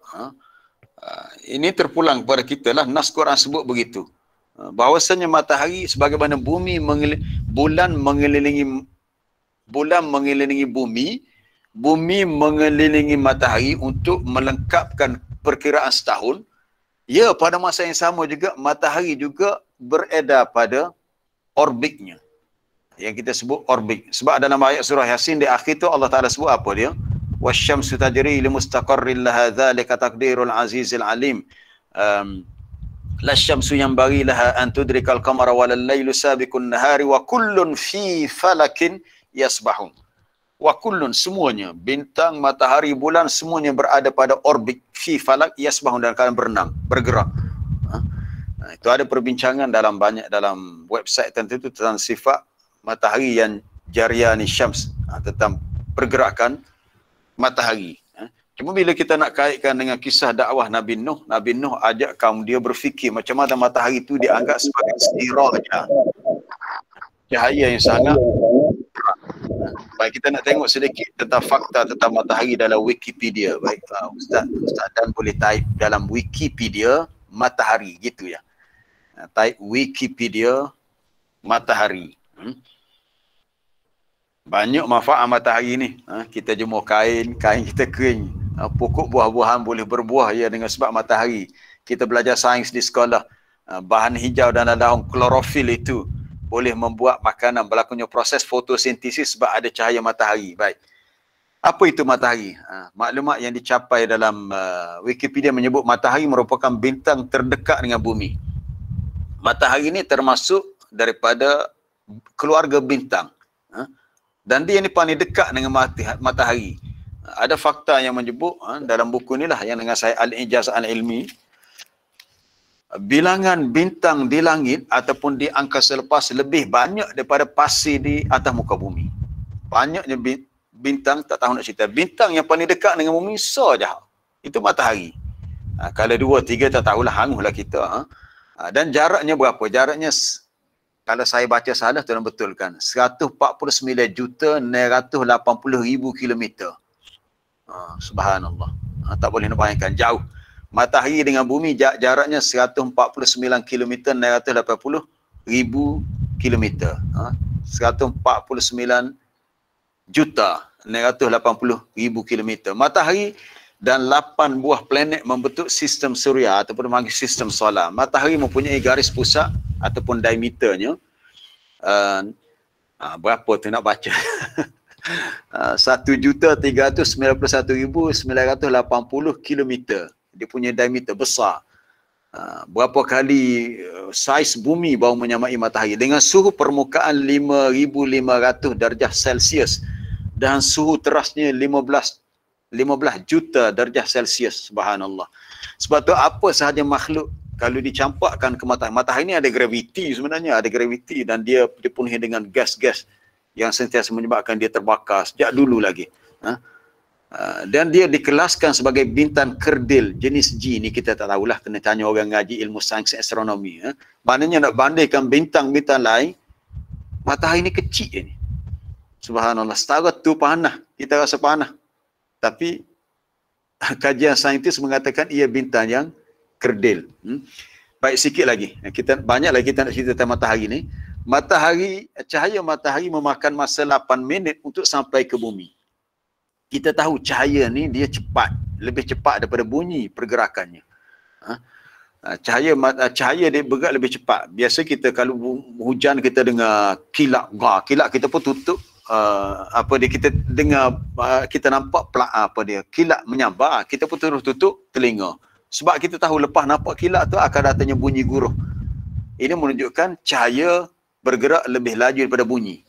Ini terpulang kepada kita lah, nas Quran sebut begitu. Bahawasanya matahari sebagaimana bulan mengelilingi bumi, bumi mengelilingi matahari untuk melengkapkan perkiraan setahun. Ya, pada masa yang sama juga matahari juga beredar pada orbitnya, yang kita sebut orbit. Sebab dalam ayat surah Yasin di akhir tu Allah Ta'ala sebut apa dia? Wasyamsu tajri li mustaqarril laha dzalika taqdirul azizil alim. Lasyamsu yanbaghi laha an tudrikal qamara walal lailu sabiqun nahari wa kullun fi falakin yasbahun. Wa kullun, semuanya, bintang, matahari, bulan, semuanya berada pada orbit, fi falak yasbahun, dan kalian berenang, bergerak. Itu ada perbincangan dalam website tertentu tentang sifat matahari yang Jaryani Syams, tentang pergerakan matahari. Cuma bila kita nak kaitkan dengan kisah dakwah Nabi Nuh ajak kaum dia berfikir macam mana matahari itu dianggap sebagai sirahnya, cahaya yang sangat. Baik, kita nak tengok sedikit tentang fakta tentang matahari dalam Wikipedia. Baik, Ustaz Dan boleh type dalam Wikipedia matahari, gitu ya. Type Wikipedia matahari. Banyak manfaat matahari ni. Kita jemur kain kita kering. Pokok buah-buahan boleh berbuah ya dengan sebab matahari. Kita belajar sains di sekolah. Bahan hijau dan daun klorofil itu boleh membuat makanan, berlakunya proses fotosintesis sebab ada cahaya matahari. Baik. Apa itu matahari? Maklumat yang dicapai dalam Wikipedia menyebut matahari merupakan bintang terdekat dengan bumi. Matahari ini termasuk daripada keluarga bintang. Dan dia ni paling dekat dengan matahari. Ada fakta yang menyebut dalam buku inilah yang dengan saya Al-Ijaz Al-Ilmi, bilangan bintang di langit ataupun di angkasa lepas lebih banyak daripada pasir di atas muka bumi. banyaknya bintang, tak tahu nak cerita. Bintang yang paling dekat dengan bumi saja itu matahari. Kalau 2, 3 tak tahulah, hanguhlah kita. Dan jaraknya berapa? Jaraknya, kalau saya baca salah, tuan betulkan. 149,980,000 kilometer. Subhanallah. Tak boleh nak bayangkan, jauh. Matahari dengan bumi jaraknya 149,980,000 kilometer. 149,980,000 kilometer. Matahari dan 8 buah planet membentuk sistem suria ataupun dipanggil sistem solar. Matahari mempunyai garis pusat ataupun diameternya. Berapa tu nak baca? 1,391,980 kilometer. Dia punya diameter besar. Berapa kali saiz bumi baru menyamai matahari. Dengan suhu permukaan 5,500 darjah Celsius dan suhu terasnya 15 juta darjah Celsius. Subhanallah. Sebab tu apa sahaja makhluk kalau dicampakkan ke matahari. Matahari ni ada graviti sebenarnya. Ada graviti dan dia dipenuhi dengan gas-gas yang sentiasa menyebabkan dia terbakar sejak dulu lagi. Dan dia dikelaskan sebagai bintang kerdil jenis G ni, kita tak tahulah, kena tanya orang ngaji ilmu sains astronomi. Maknanya nak bandingkan bintang-bintang lain, matahari ni kecil ni. Subhanallah, setara tu panas, kita rasa panas. Tapi kajian saintis mengatakan ia bintang yang kerdil. Baik, sikit lagi. Banyak lagi kita nak cerita tentang matahari ni. Cahaya matahari memakan masa 8 minit untuk sampai ke bumi. Kita tahu cahaya ni dia cepat, lebih cepat daripada bunyi pergerakannya. Cahaya dia bergerak lebih cepat. Biasa kita kalau hujan kita dengar kilat, kilat kita pun tutup kita dengar, kita nampak kilat menyambar, kita pun terus tutup telinga. Sebab kita tahu lepas nampak kilat tu akan datangnya bunyi guruh. Ini menunjukkan cahaya bergerak lebih laju daripada bunyi.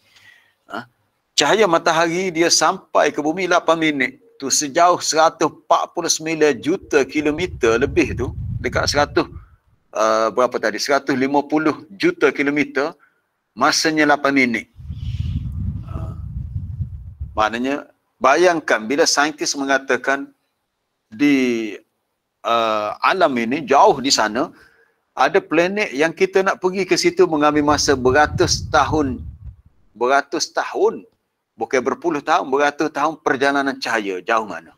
Cahaya matahari dia sampai ke bumi 8 minit. Tu sejauh 149 juta kilometer lebih tu. Dekat 150 juta kilometer. Masanya 8 minit. Maknanya, bayangkan bila saintis mengatakan di alam ini, jauh di sana, ada planet yang kita nak pergi ke situ mengambil masa beratus tahun. Bukan berpuluh tahun, beratus tahun perjalanan cahaya. Jauh mana?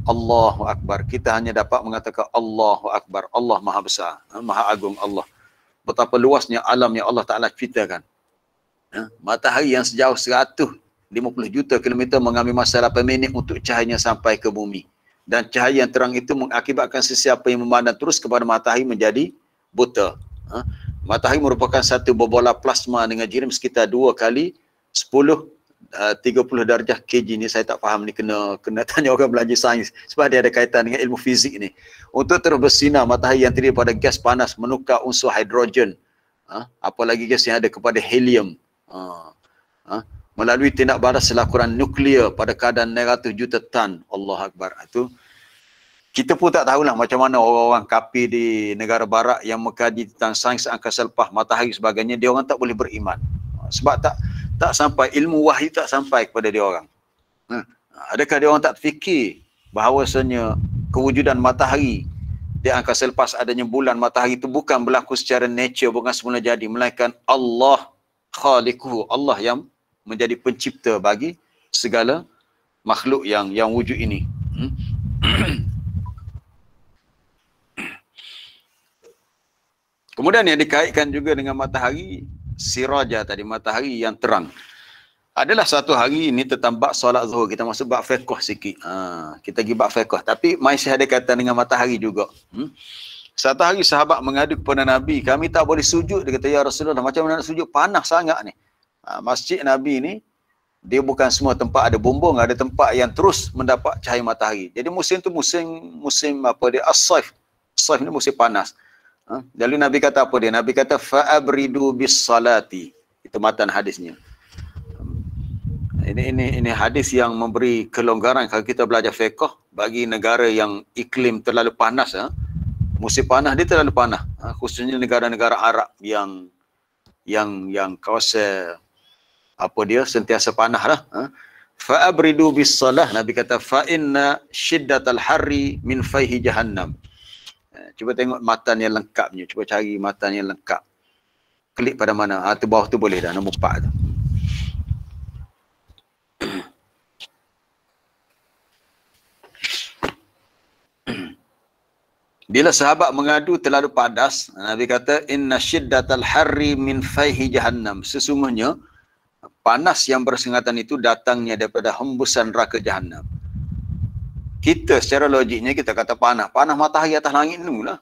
Allahu Akbar. Kita hanya dapat mengatakan Allahu Akbar. Allah Maha Besar, Maha Agung Allah. Betapa luasnya alam yang Allah Ta'ala ceritakan. Matahari yang sejauh 150 juta kilometer mengambil masa 8 minit untuk cahayanya sampai ke bumi. Dan cahaya yang terang itu mengakibatkan sesiapa yang memandang terus kepada matahari menjadi buta. Matahari merupakan satu bola plasma dengan jirim sekitar 2 kali 10 30 darjah kg ni. Saya tak faham ni, kena tanya orang belajar sains sebab dia ada kaitan dengan ilmu fizik ni. Untuk terus bersinar, matahari yang terdiri pada gas panas menukar unsur hidrogen, apalagi gas yang ada kepada helium, melalui tindak balas selakuran nuklear pada kadar 900 juta tan. Allah Akbar. Itu kita pun tak tahulah macam mana orang-orang kafir di negara barat yang mengkaji tentang sains angkasa lepas, matahari sebagainya, dia orang tak boleh beriman. Sebab tak sampai, ilmu wahyu tak sampai kepada dia orang. Adakah dia orang tak fikir bahawasanya kewujudan matahari di angkasa lepas, adanya bulan, matahari itu bukan berlaku secara nature, bukan semula jadi, melainkan Allah khaliquhu, Allah yang menjadi pencipta bagi segala makhluk yang wujud ini. Kemudian yang dikaitkan juga dengan matahari, siraja tadi, matahari yang terang. Adalah satu hari ini tentang bab solat zuhur. Kita masuk bab fiqh sikit. Kita pergi bab fiqh. Tapi masih ada kaitan dengan matahari juga. Satu hari sahabat mengadu kepada Nabi, kami tak boleh sujud. Dia kata, ya Rasulullah, macam mana nak sujud? Panas sangat ni. Masjid Nabi ni, dia bukan semua tempat ada bumbung, ada tempat yang terus mendapat cahaya matahari. Jadi musim tu musim as-saif. Saif ni musim panas. Lalu Nabi kata apa dia? Nabi kata fa'abridu bis salati. Itu matan hadisnya. Ini hadis yang memberi kelonggaran kalau kita belajar fiqh bagi negara yang iklim terlalu panas. Musim panas dia terlalu panas. Khususnya negara-negara Arab yang kawasan apa dia sentiasa panah lah. Fa abridu bis salah, Nabi kata fa inna shiddatal harri min fayhi jahannam. Cuba tengok matan yang lengkapnya, cuba cari matan yang lengkap. Klik pada mana? Tu bawah tu boleh dah, nombor 4 tu. Bila sahabat mengadu terlalu padas, Nabi kata inna shiddatal harri min fayhi jahannam. Sesungguhnya panas yang bersengatan itu datangnya daripada hembusan neraka jahannam. Kita secara logiknya kita kata panah matahari atas langit ni lah.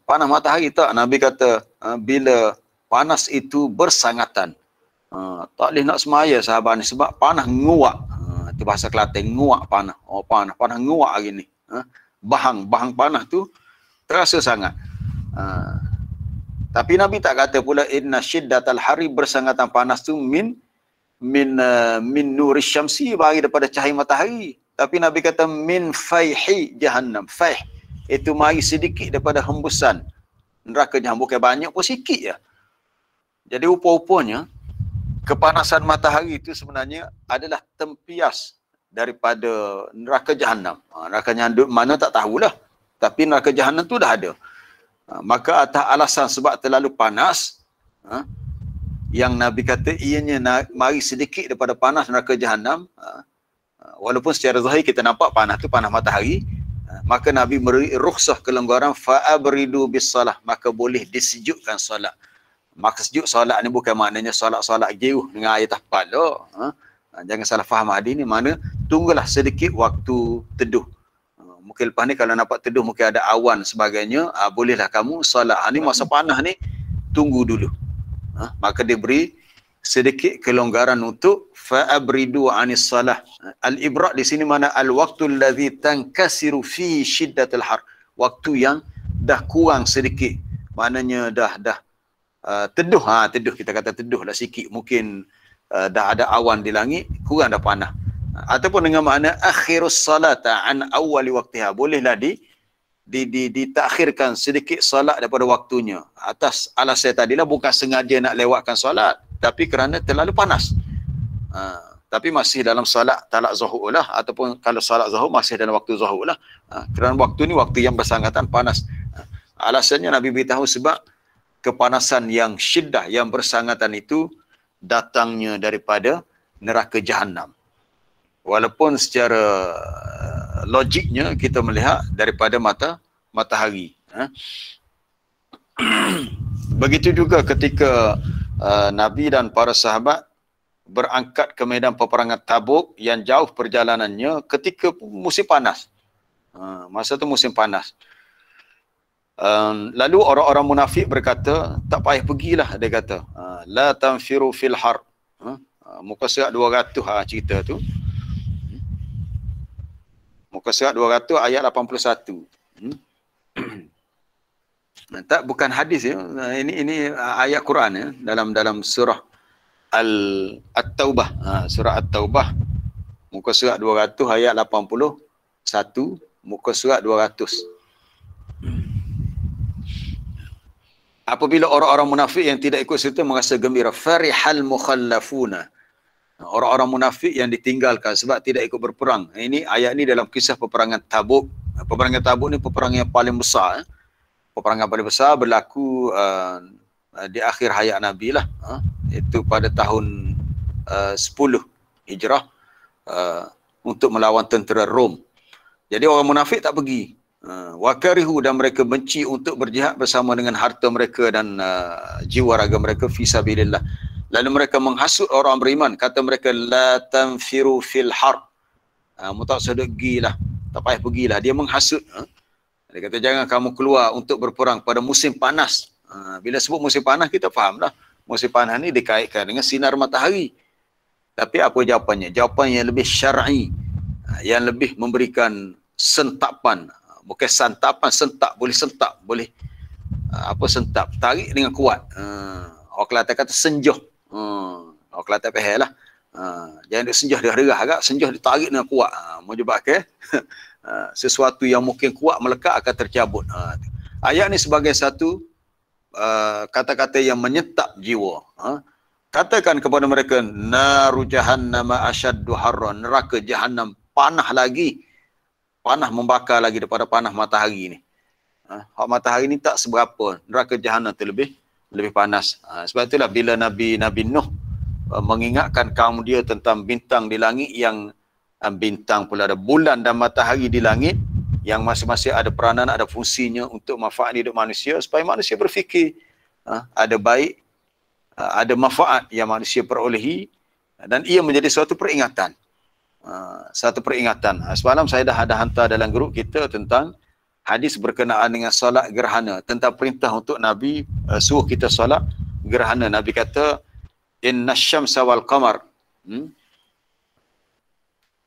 Panah matahari tak, Nabi kata bila panas itu bersangatan. Tak boleh nak semaya sahabat ni sebab panah nguak. Itu bahasa Kelantan, nguak panah. Panah nguak hari ni. Bahang panah tu terasa sangat. Tapi Nabi tak kata pula inna shiddatal hari bersangatan panas tu min nuri syamsi, bagi daripada cahaya matahari. Tapi Nabi kata min fayhi jahannam. Fayh itu mari sedikit daripada hembusan neraka jahannam, bukan banyak pun sikit je. Jadi rupa-rupanya kepanasan matahari itu sebenarnya adalah tempias daripada neraka jahannam. Neraka jahannam mana tak tahulah. Tapi neraka jahannam tu dah ada. Maka atas alasan sebab terlalu panas, yang Nabi kata ianya mari sedikit daripada panas neraka jahannam, walaupun secara zahir kita nampak panas tu panas matahari, maka Nabi memberi rukhsah kelonggaran fa'abridu bis salah, maka boleh disejukkan solat. Maka sejuk solat ni bukan maknanya solat-solat jauh dengan air tahpal. Jangan salah faham hadis ni, mana tunggulah sedikit waktu teduh. Mungkin lepas ni kalau nampak teduh mungkin ada awan sebagainya, bolehlah kamu solat. Ni masa panas ni tunggu dulu. Maka diberi sedikit kelonggaran untuk fa'abridu anis salah. Al-ibra' di sini mana al-waqtu allazi tankasiru fi shiddatil har. Waktu yang dah kurang sedikit. Maknanya dah teduh. Teduh, kita kata teduh lah sikit. Mungkin dah ada awan di langit, kurang dah panah. Ataupun dengan makna akhirus salata an awwali waqtiha, bolehlah ditakhirkan sedikit solat daripada waktunya. Atas alasan tadilah bukan sengaja nak lewatkan solat, tapi kerana terlalu panas. Tapi masih dalam solat talak zuhur lah, ataupun kalau solat zuhur masih dalam waktu zuhur lah. Kerana waktu ni waktu yang bersangatan panas. Alasannya Nabi beritahu sebab kepanasan yang syiddah, yang bersangatan itu datangnya daripada neraka jahannam. Walaupun secara logiknya kita melihat daripada matahari. Begitu juga ketika Nabi dan para sahabat berangkat ke medan peperangan Tabuk yang jauh perjalanannya ketika musim panas. Masa tu musim panas. Lalu orang-orang munafik berkata, tak payah pergilah, dia kata. La tanfiru fil har. Muka surat 200 cerita tu. Muka surat 200 ayat 81. Tak, bukan hadis ya. Ini ayat Quran ya, dalam surah At-Taubah. Surah At-Taubah. Muka surat 200 ayat 81, muka surat 200. Apabila orang-orang munafik yang tidak ikut serta merasa gembira, farihal mukhallafuna. Orang-orang munafik yang ditinggalkan sebab tidak ikut berperang. Ini ayat ni dalam kisah peperangan Tabuk. Peperangan Tabuk ni peperangan yang paling besar. Peperangan paling besar berlaku di akhir hayat Nabi lah. Itu pada tahun 10 Hijrah untuk melawan tentera Rom. Jadi orang munafik tak pergi. Wakarihu, dan mereka benci untuk berjihad bersama dengan harta mereka dan jiwa raga mereka fi sabilillah. Lalu mereka menghasut orang beriman, kata mereka la tanfiru fil har. Tak usah pergilah, tak payah pergilah. Dia menghasut. Dia kata jangan kamu keluar untuk berperang pada musim panas. Bila sebut musim panas kita fahamlah. Musim panas ni dikaitkan dengan sinar matahari. Tapi apa jawapannya? Jawapan yang lebih syar'i, yang lebih memberikan sentapan. Bukan santapan, sentak. Boleh sentak, boleh sentap, tarik dengan kuat. Orang Kelantan kata senjoh. Orang Kelantan faham lah. Jangan dia senjoh, dia derah agak, senjoh ditarik dengan kuat. Menyebabkan sesuatu yang mungkin kuat melekat akan tercabut. Ayat ni sebagai satu kata-kata yang menyetap jiwa. katakan kepada mereka, naru jahannam asyaddu harran, neraka jahannam panah lagi, panah membakar lagi daripada panah matahari ni. Hak matahari ni tak seberapa, neraka jahannam tu lebih panas. Sebab itulah bila Nabi Nuh mengingatkan kaum dia tentang bintang di langit yang bintang pula ada bulan dan matahari di langit yang masing-masing ada peranan, ada fungsinya untuk manfaat hidup manusia, supaya manusia berfikir ada baik, ada manfaat yang manusia perolehi, dan ia menjadi suatu peringatan. Semalam saya dah ada hantar dalam grup kita tentang hadis berkenaan dengan solat gerhana, tentang perintah untuk Nabi suruh kita solat gerhana. Nabi kata, inna syamsa wal qamar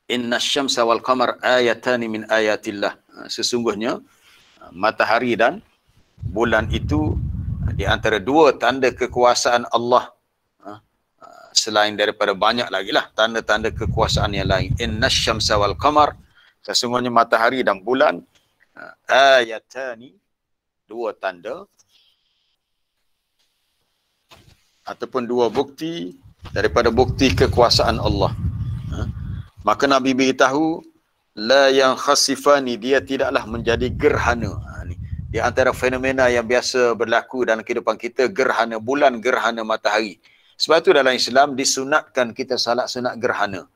inna syamsa wal qamar ayatani min ayatillah. Sesungguhnya matahari dan bulan itu di antara dua tanda kekuasaan Allah, selain daripada banyak lagi lah tanda-tanda kekuasaan yang lain. Inna syamsa wal qamar, sesungguhnya matahari dan bulan, ayatani, dua tanda ataupun dua bukti daripada bukti kekuasaan Allah. Maka Nabi beritahu, la yang khasifani, dia tidaklah menjadi gerhana. Di antara fenomena yang biasa berlaku dalam kehidupan kita, gerhana bulan, gerhana matahari. Sebab itu dalam Islam disunatkan kita salat sunat gerhana.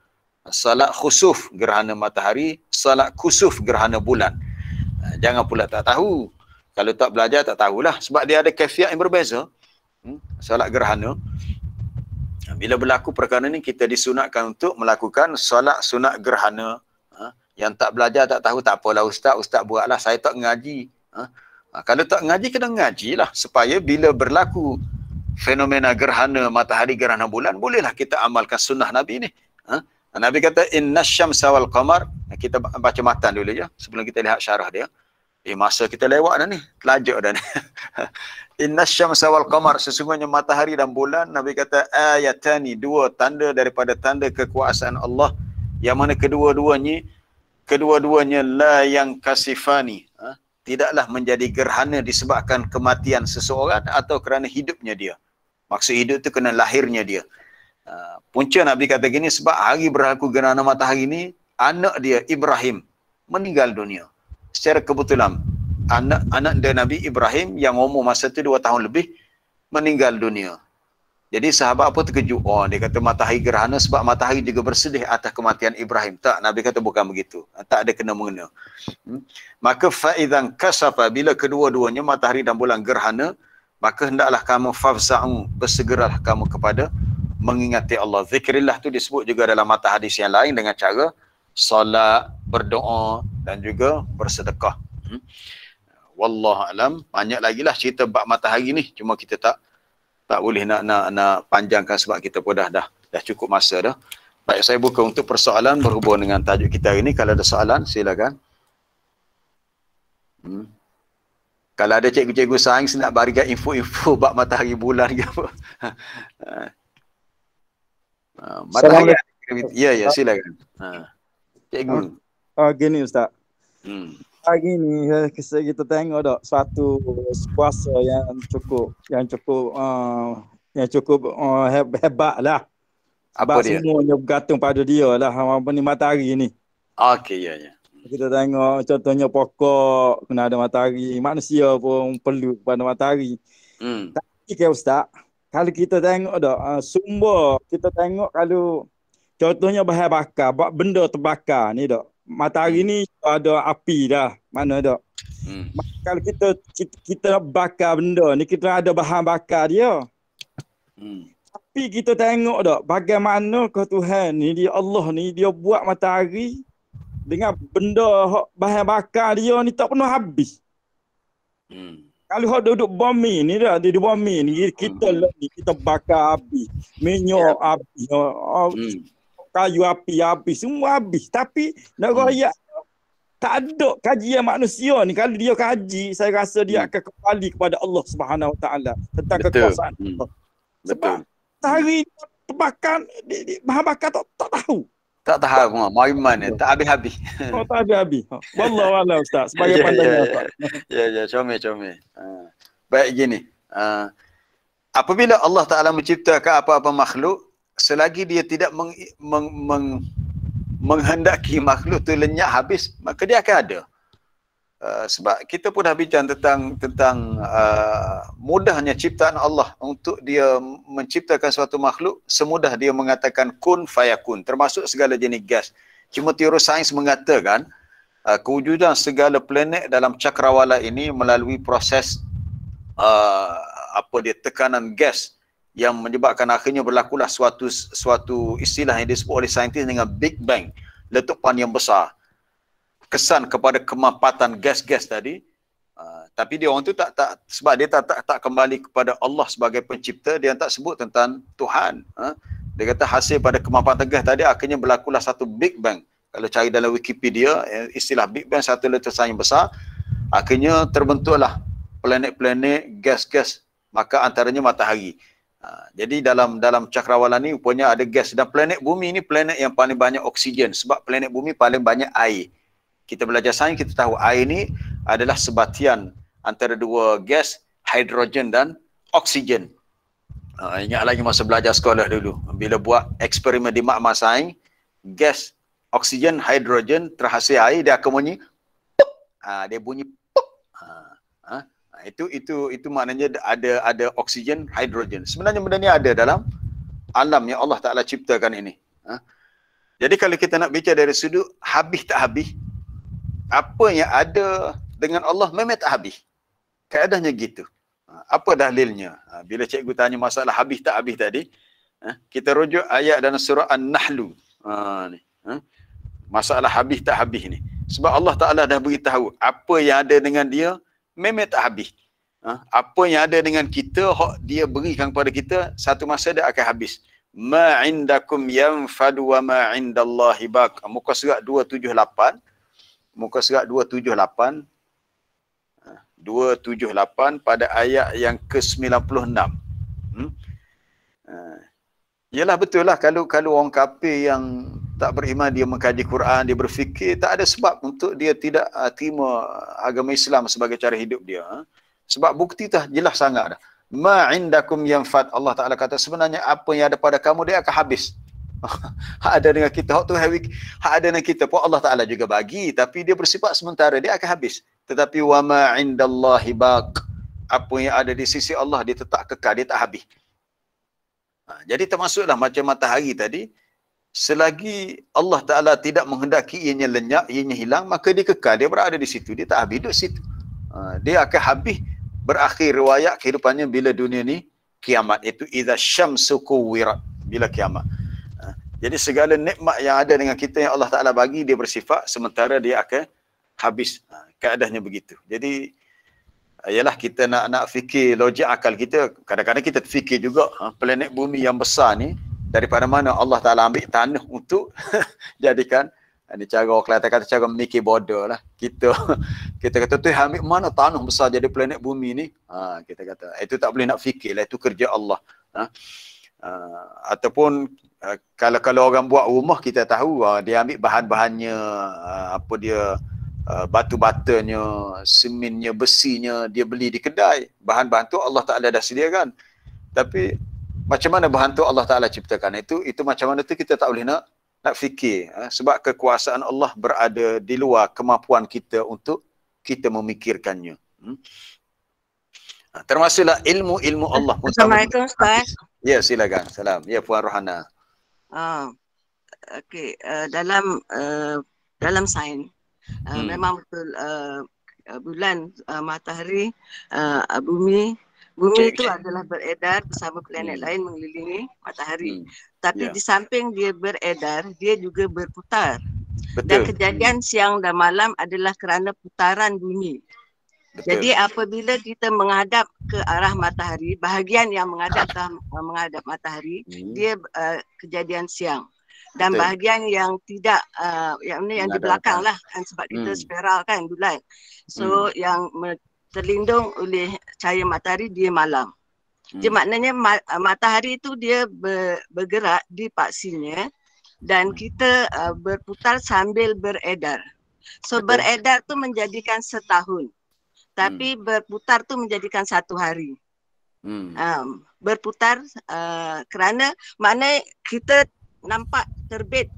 Salat khusuf gerhana matahari, salat kusuf gerhana bulan. Jangan pula tak tahu. Kalau tak belajar tak tahulah, sebab dia ada kaifiat yang berbeza. Salat gerhana, bila berlaku perkara ni, kita disunatkan untuk melakukan solat sunat gerhana. Yang tak belajar tak tahu, tak apalah ustaz buatlah, saya tak ngaji. Kalau tak ngaji, kena ngajilah, supaya bila berlaku fenomena gerhana matahari, gerhana bulan, bolehlah kita amalkan sunnah Nabi ni. Nabi kata, inna syamsa wal qamar. Kita baca matan dulu ya, sebelum kita lihat syarah dia. Masa kita lewat dah ni, telajak dah ni. Inna syamsa wal qamar, sesungguhnya matahari dan bulan, Nabi kata, ayatani, dua tanda daripada tanda kekuasaan Allah, yang mana kedua-duanya la yang kasifani, tidaklah menjadi gerhana disebabkan kematian seseorang atau kerana hidupnya dia. Maksud hidup tu kena lahirnya dia. Punca Nabi kata gini, sebab hari berlaku gerhana matahari ni, anak dia Ibrahim meninggal dunia. Secara kebetulan anak dia Nabi Ibrahim yang umur masa tu 2 tahun lebih meninggal dunia. Jadi sahabat apa terkejut? Oh, dia kata matahari gerhana sebab matahari juga bersedih atas kematian Ibrahim. Tak, Nabi kata bukan begitu. Tak ada kena-mengena. Maka fa'idzan kasafa, bila kedua-duanya matahari dan bulan gerhana, maka hendaklah kamu fafza'u, bersegeralah kamu kepada mengingati Allah. Zikrillah tu disebut juga dalam mata hadis yang lain dengan cara solat, berdoa dan juga bersedekah. Wallahu alam. Banyak lagi lah cerita bab matahari ni, cuma kita tak boleh nak panjangkan sebab kita pun dah cukup masa dah. Baik, saya buka untuk persoalan berhubung dengan tajuk kita hari ni. Kalau ada soalan, silakan. Kalau ada cikgu-cikgu sains nak berikan info-info bab matahari bulan ke apa. Matahari. Ya, silakan. Cikgu. Gini Ustaz. Hari ni kita tengok tak suatu puasa yang cukup hebat lah. Apa dia? Semuanya bergantung pada dia lah, apa ni matahari ni. Okey, ya. Kita tengok contohnya pokok kena ada matahari, manusia pun perlu kepada matahari. Tapi Ustaz, kalau kita tengok tak sumber, kita tengok kalau contohnya bahan bakar, benda terbakar ni tak. Matahari ni ada api dah, mana dah. Kalau kita bakar benda ni, kita ada bahan bakar dia. Tapi kita tengok tak bagaimana ke Tuhan ni, dia Allah ni, dia buat matahari dengan benda bahan bakar dia ni tak pernah habis. Kalau hok duduk bumi ni dah, di bumi ni kita bakar habis, minyak habis, kayu api, semua habis. Tapi nak royak tak ada kajian manusia ni. Kalau dia kaji, saya rasa dia akan kembali kepada Allah Subhanahu Wa Taala tentang kekuasaan Allah. Sebab matahari terbakar, bahan bakar tak tahu. Tak tahu, maiman tak habis-habis. Tak habis-habis. Wallahu a'lam Ustaz, sebagai pandangan Ustaz. Ya, comel. Baik gini. apabila Allah Ta'ala menciptakan apa-apa makhluk, selagi dia tidak menghendaki makhluk tu lenyap habis, maka dia akan ada. Sebab kita pun dah bincang tentang mudahnya ciptaan Allah untuk dia menciptakan suatu makhluk, semudah dia mengatakan kun fayakun, termasuk segala jenis gas. Cuma teori sains mengatakan kewujudan segala planet dalam cakrawala ini melalui proses tekanan gas yang menyebabkan akhirnya berlakulah suatu istilah yang disebut oleh saintis dengan Big Bang, letupan yang besar, kesan kepada kemampatan gas-gas tadi. Tapi dia orang tu tak sebab dia tak kembali kepada Allah sebagai pencipta, dia tak sebut tentang Tuhan. Dia kata hasil pada kemampatan gas tadi akhirnya berlakulah satu Big Bang. Kalau cari dalam Wikipedia, istilah Big Bang, satu letusan yang besar, akhirnya terbentuklah planet-planet, gas-gas, maka antaranya matahari. Jadi dalam cakrawala ni rupanya ada gas, dan planet bumi ni planet yang paling banyak oksigen, sebab planet bumi paling banyak air. Kita belajar sains, kita tahu air ni adalah sebatian antara dua gas, hidrogen dan oksigen. Ingat lagi masa belajar sekolah dulu, bila buat eksperimen di makmal sains, gas, oksigen, hidrogen terhasil air, dia akan bunyi pop. Dia bunyi pop. Itu maknanya ada oksigen, hidrogen. Sebenarnya benda ni ada dalam alam yang Allah Ta'ala ciptakan ini. Jadi kalau kita nak bicara dari sudut habis tak habis, apa yang ada dengan Allah memang tak habis. Keadaannya gitu. Apa dalilnya? Bila cikgu tanya masalah habis tak habis tadi, kita rujuk ayat dalam surah An-Nahlu. Masalah habis tak habis ni. Sebab Allah Ta'ala dah beritahu apa yang ada dengan dia memang tak habis. Apa yang ada dengan kita, dia berikan kepada kita, satu masa dia akan habis. Ma indakum yanfadu wa ma indallahi baq. Muka surat 278. Muka surat 278 pada ayat yang ke-96. Yalah, betul lah, kalau orang kafir yang tak beriman, dia mengkaji Quran, dia berfikir, tak ada sebab untuk dia tidak terima agama Islam sebagai cara hidup dia. Sebab bukti dah jelas sangat dah. Ma indakum yanfad. Allah Ta'ala kata sebenarnya apa yang ada pada kamu dia akan habis. Hak ada dengan kita, hak tu hak ada dengan kita pun Allah Ta'ala juga bagi, tapi dia bersifat sementara, dia akan habis. Tetapi wa ma indallahi baq. Apa yang ada di sisi Allah dia tetap kekal, dia tak habis. Jadi termasuklah macam matahari tadi, selagi Allah Ta'ala tidak menghendaki ianya lenyap, ianya hilang, maka dia kekal, dia berada di situ, dia tak habis duduk situ. Dia akan habis, berakhir riwayat kehidupannya bila dunia ni kiamat, iaitu idza syamsu kuwirat, bila kiamat. Jadi segala nikmat yang ada dengan kita yang Allah Ta'ala bagi, dia bersifat sementara, dia akan habis. Keadaannya begitu. Jadi ialah kita nak fikir logik akal kita, kadang-kadang kita fikir juga planet bumi yang besar ni daripada mana Allah Ta'ala ambil tanah untuk jadikan, ini cara orang Kelantan kata cara mikir bodoh lah. Kita kata tu ambil mana tanah besar jadi planet bumi ni, kita kata itu tak boleh nak fikir lah, itu kerja Allah. Ataupun kalau orang buat rumah, kita tahu dia ambil bahan-bahannya, batu-batanya, semennya, besinya, dia beli di kedai. Bahan-bahan tu Allah Ta'ala dah sediakan. Tapi macam mana bahan tu Allah Ta'ala ciptakan, itu macam mana tu kita tak boleh nak fikir. Sebab kekuasaan Allah berada di luar kemampuan kita untuk kita memikirkannya. Termasuklah ilmu Allah pun. Assalamualaikum Ustaz. Ya, silakan. Salam. Ya, Puan Rohana. Okey, dalam sains memang betul, bulan, matahari, bumi itu adalah beredar bersama planet lain mengelilingi matahari. Tapi di samping dia beredar, dia juga berputar. Betul. Dan kejadian siang dan malam adalah kerana putaran bumi. Betul. Jadi apabila kita menghadap ke arah matahari, bahagian yang menghadap matahari, dia kejadian siang. Dan betul. Bahagian yang tidak, yang di belakang lah kan, sebab kita spiral kan bulan. So yang terlindung oleh cahaya matahari, dia malam. Jadi maknanya matahari itu dia bergerak di paksinya, dan kita berputar sambil beredar. So betul. Beredar tu menjadikan setahun. Tapi berputar tu menjadikan satu hari. berputar kerana makna kita nampak terbit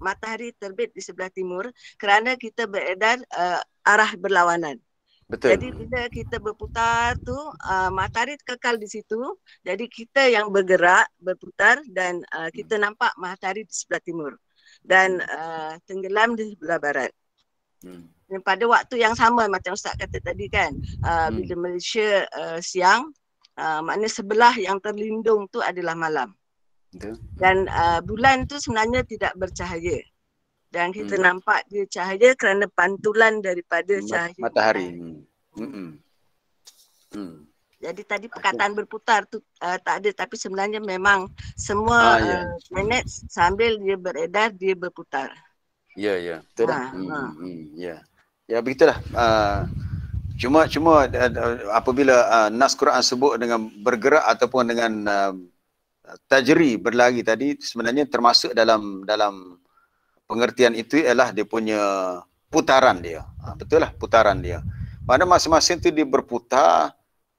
matahari terbit di sebelah timur kerana kita beredar arah berlawanan. Betul. Jadi bila kita berputar tu matahari kekal di situ, jadi kita yang bergerak berputar dan kita nampak matahari di sebelah timur dan tenggelam di sebelah barat. Dan pada waktu yang sama macam Ustaz kata tadi kan, bila Malaysia siang, maknanya sebelah yang terlindung tu adalah malam. Dan bulan tu sebenarnya tidak bercahaya. Dan kita nampak dia cahaya kerana pantulan daripada cahaya matahari. Jadi tadi perkataan berputar tu tak ada, tapi sebenarnya memang semua planet sambil dia beredar dia berputar. Ya, betul dah. Ya begitulah. Cuma apabila nas Quran sebut dengan bergerak ataupun dengan tajri berlari tadi, sebenarnya termasuk dalam pengertian itu ialah dia punya putaran dia. Betul lah, putaran dia. Pada masing-masing tu dia berputar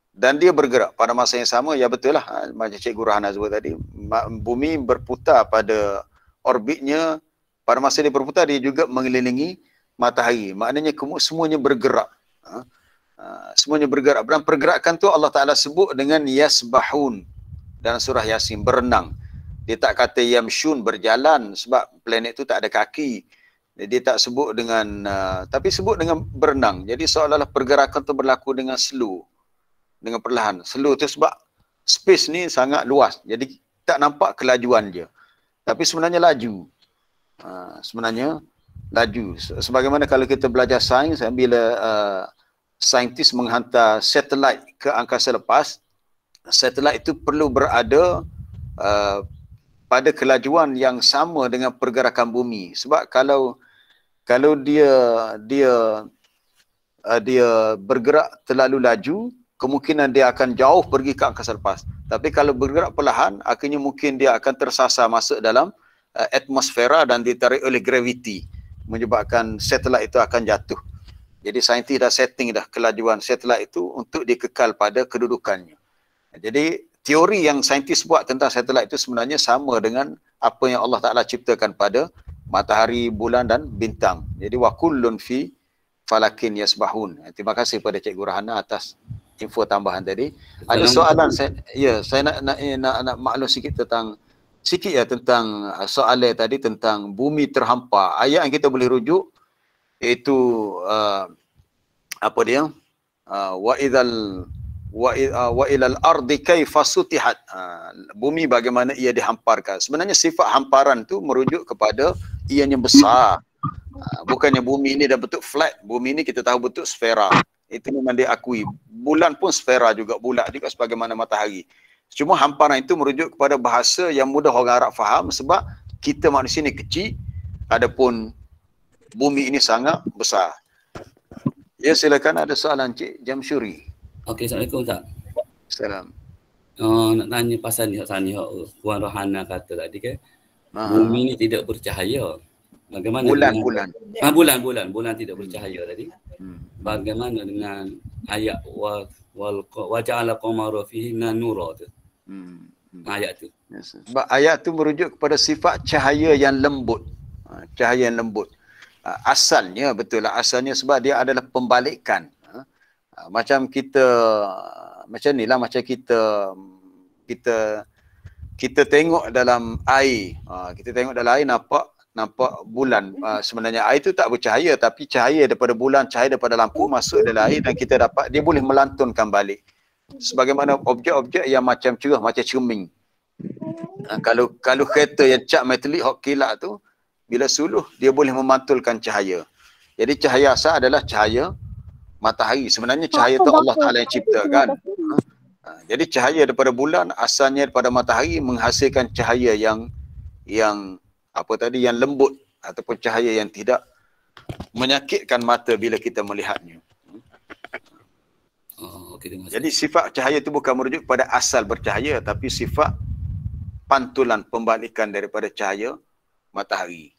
dan dia bergerak pada masa yang sama. Ya betul lah, macam Cikgu Rahana sebut tadi, bumi berputar pada orbitnya. Pada masa dia berputar, dia juga mengelilingi matahari. Maknanya semuanya bergerak. Semuanya bergerak. Dan pergerakan tu Allah Ta'ala sebut dengan yasbahun. Dalam surah Yasin, berenang. Dia tak kata yamshun, berjalan, sebab planet tu tak ada kaki. Dia tak sebut dengan, tapi sebut dengan berenang. Jadi seolah-olah pergerakan tu berlaku dengan slow, dengan perlahan. Slow tu sebab space ni sangat luas. Jadi tak nampak kelajuan dia. Tapi sebenarnya laju. Sebenarnya laju. Sebagaimana kalau kita belajar sains, bila saintis menghantar satelit ke angkasa lepas, satelit itu perlu berada pada kelajuan yang sama dengan pergerakan bumi. Sebab kalau dia bergerak terlalu laju, kemungkinan dia akan jauh pergi ke angkasa lepas. Tapi kalau bergerak perlahan, akhirnya mungkin dia akan tersasar masuk dalam atmosfera dan ditarik oleh graviti, menyebabkan satelit itu akan jatuh. Jadi saintis dah setting dah kelajuan satelit itu untuk dia kekal pada kedudukannya. Jadi teori yang saintis buat tentang satelit itu sebenarnya sama dengan apa yang Allah Ta'ala ciptakan pada matahari, bulan dan bintang. Jadi wa kullun fi falakin yasbahun. Terima kasih pada Cikgu Rahana atas info tambahan tadi. Ada soalan saya nak maklum sikit tentang soalan tadi tentang bumi terhampar. Ayat yang kita boleh rujuk iaitu apa dia? Wa ilal ardi kaifa sutihat. Bumi bagaimana ia dihamparkan. Sebenarnya sifat hamparan tu merujuk kepada ianya besar. Bukannya bumi ini dah bentuk flat. Bumi ini kita tahu bentuk sfera. Itu memang diakui. Bulan pun sfera juga, bulat juga sebagaimana matahari. Cuma hamparan itu merujuk kepada bahasa yang mudah orang Arab faham sebab kita manusia ni kecil, adapun bumi ini sangat besar. Ya, silakan, ada soalan Cik Jamsyuri. Okey, Assalamualaikum Ustaz. Salam. Nak tanya pasal ni Puan Rohana kata tadi kan, bumi ni tidak bercahaya. Bagaimana bulan tidak bercahaya tadi? Bagaimana dengan ayat wa ja'ala qamara fihi nura tu? Ayat tu. Sebab ayat tu merujuk kepada sifat cahaya yang lembut. Cahaya yang lembut. Asalnya betul lah, asalnya sebab dia adalah pembalikan. Macam kita macam nilah, macam kita tengok dalam air. Kita tengok dalam air nampak bulan. Sebenarnya air itu tak bercahaya, tapi cahaya daripada bulan, cahaya daripada lampu masuk dalam air dan kita dapat, dia boleh melantunkan balik. Sebagaimana objek-objek yang macam cerah, macam cermin. Kalau kereta yang cat metalik hok kilat tu, bila suluh dia boleh memantulkan cahaya. Jadi cahaya asal adalah cahaya matahari. Sebenarnya cahaya tu Allah Ta'ala yang ciptakan. Jadi cahaya daripada bulan asalnya daripada matahari menghasilkan cahaya yang apa tadi, yang lembut ataupun cahaya yang tidak menyakitkan mata bila kita melihatnya. Jadi sifat cahaya itu bukan merujuk pada asal bercahaya, tapi sifat pantulan, pembalikan daripada cahaya matahari.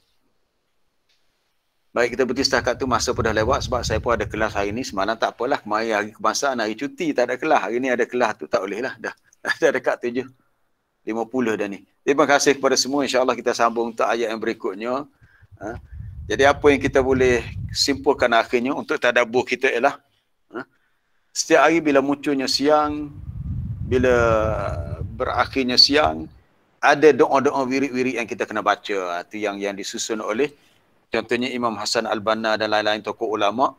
Baik, kita berhenti setakat tu, masa pun dah lewat sebab saya pun ada kelas hari ni. Semalam tak apalah, kemarin hari kebangsaan, hari cuti, tak ada kelas. Hari ni ada kelas tu, tak boleh lah. Dah dekat 7:50 dah ni. Terima kasih kepada semua. InsyaAllah kita sambung untuk ayat yang berikutnya. Jadi apa yang kita boleh simpulkan akhirnya untuk tadabbur kita ialah setiap hari bila munculnya siang, bila berakhirnya siang, ada doa-doa wirid-wirid yang kita kena baca. Itu yang disusun oleh contohnya Imam Hasan Al-Banna dan lain-lain tokoh ulama.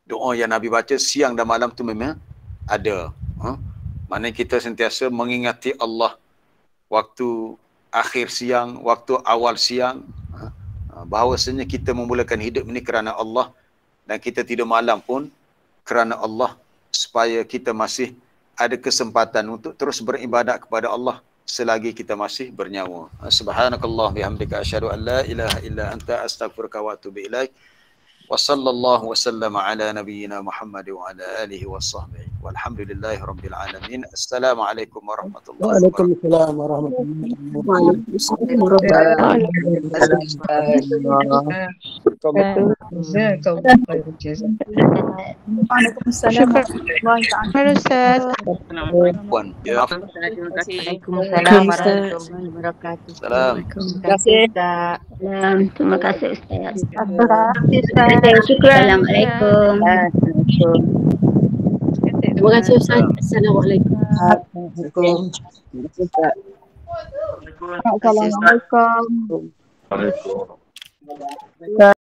Doa yang Nabi baca siang dan malam tu memang ada. Maknanya kita sentiasa mengingati Allah waktu akhir siang, waktu awal siang. Bahawasanya kita memulakan hidup ini kerana Allah dan kita tidur malam pun kerana Allah, supaya kita masih ada kesempatan untuk terus beribadat kepada Allah selagi kita masih bernyawa. Subhanakallah bihamdika asyhadu an la ilaha illa anta astaghfiruka wa atubu ilaik. Wa sallallahu wa sallama ala nabiyyina Muhammad wa ala alihi wa sahbihi. Walhamdulillahi rabbil alamin. Assalamualaikum warahmatullahi wabarakatuh. Waalaikumsalam Terima kasih Ustaz. Assalamualaikum. Terima kasih Ustaz. Assalamualaikum. Assalamualaikum.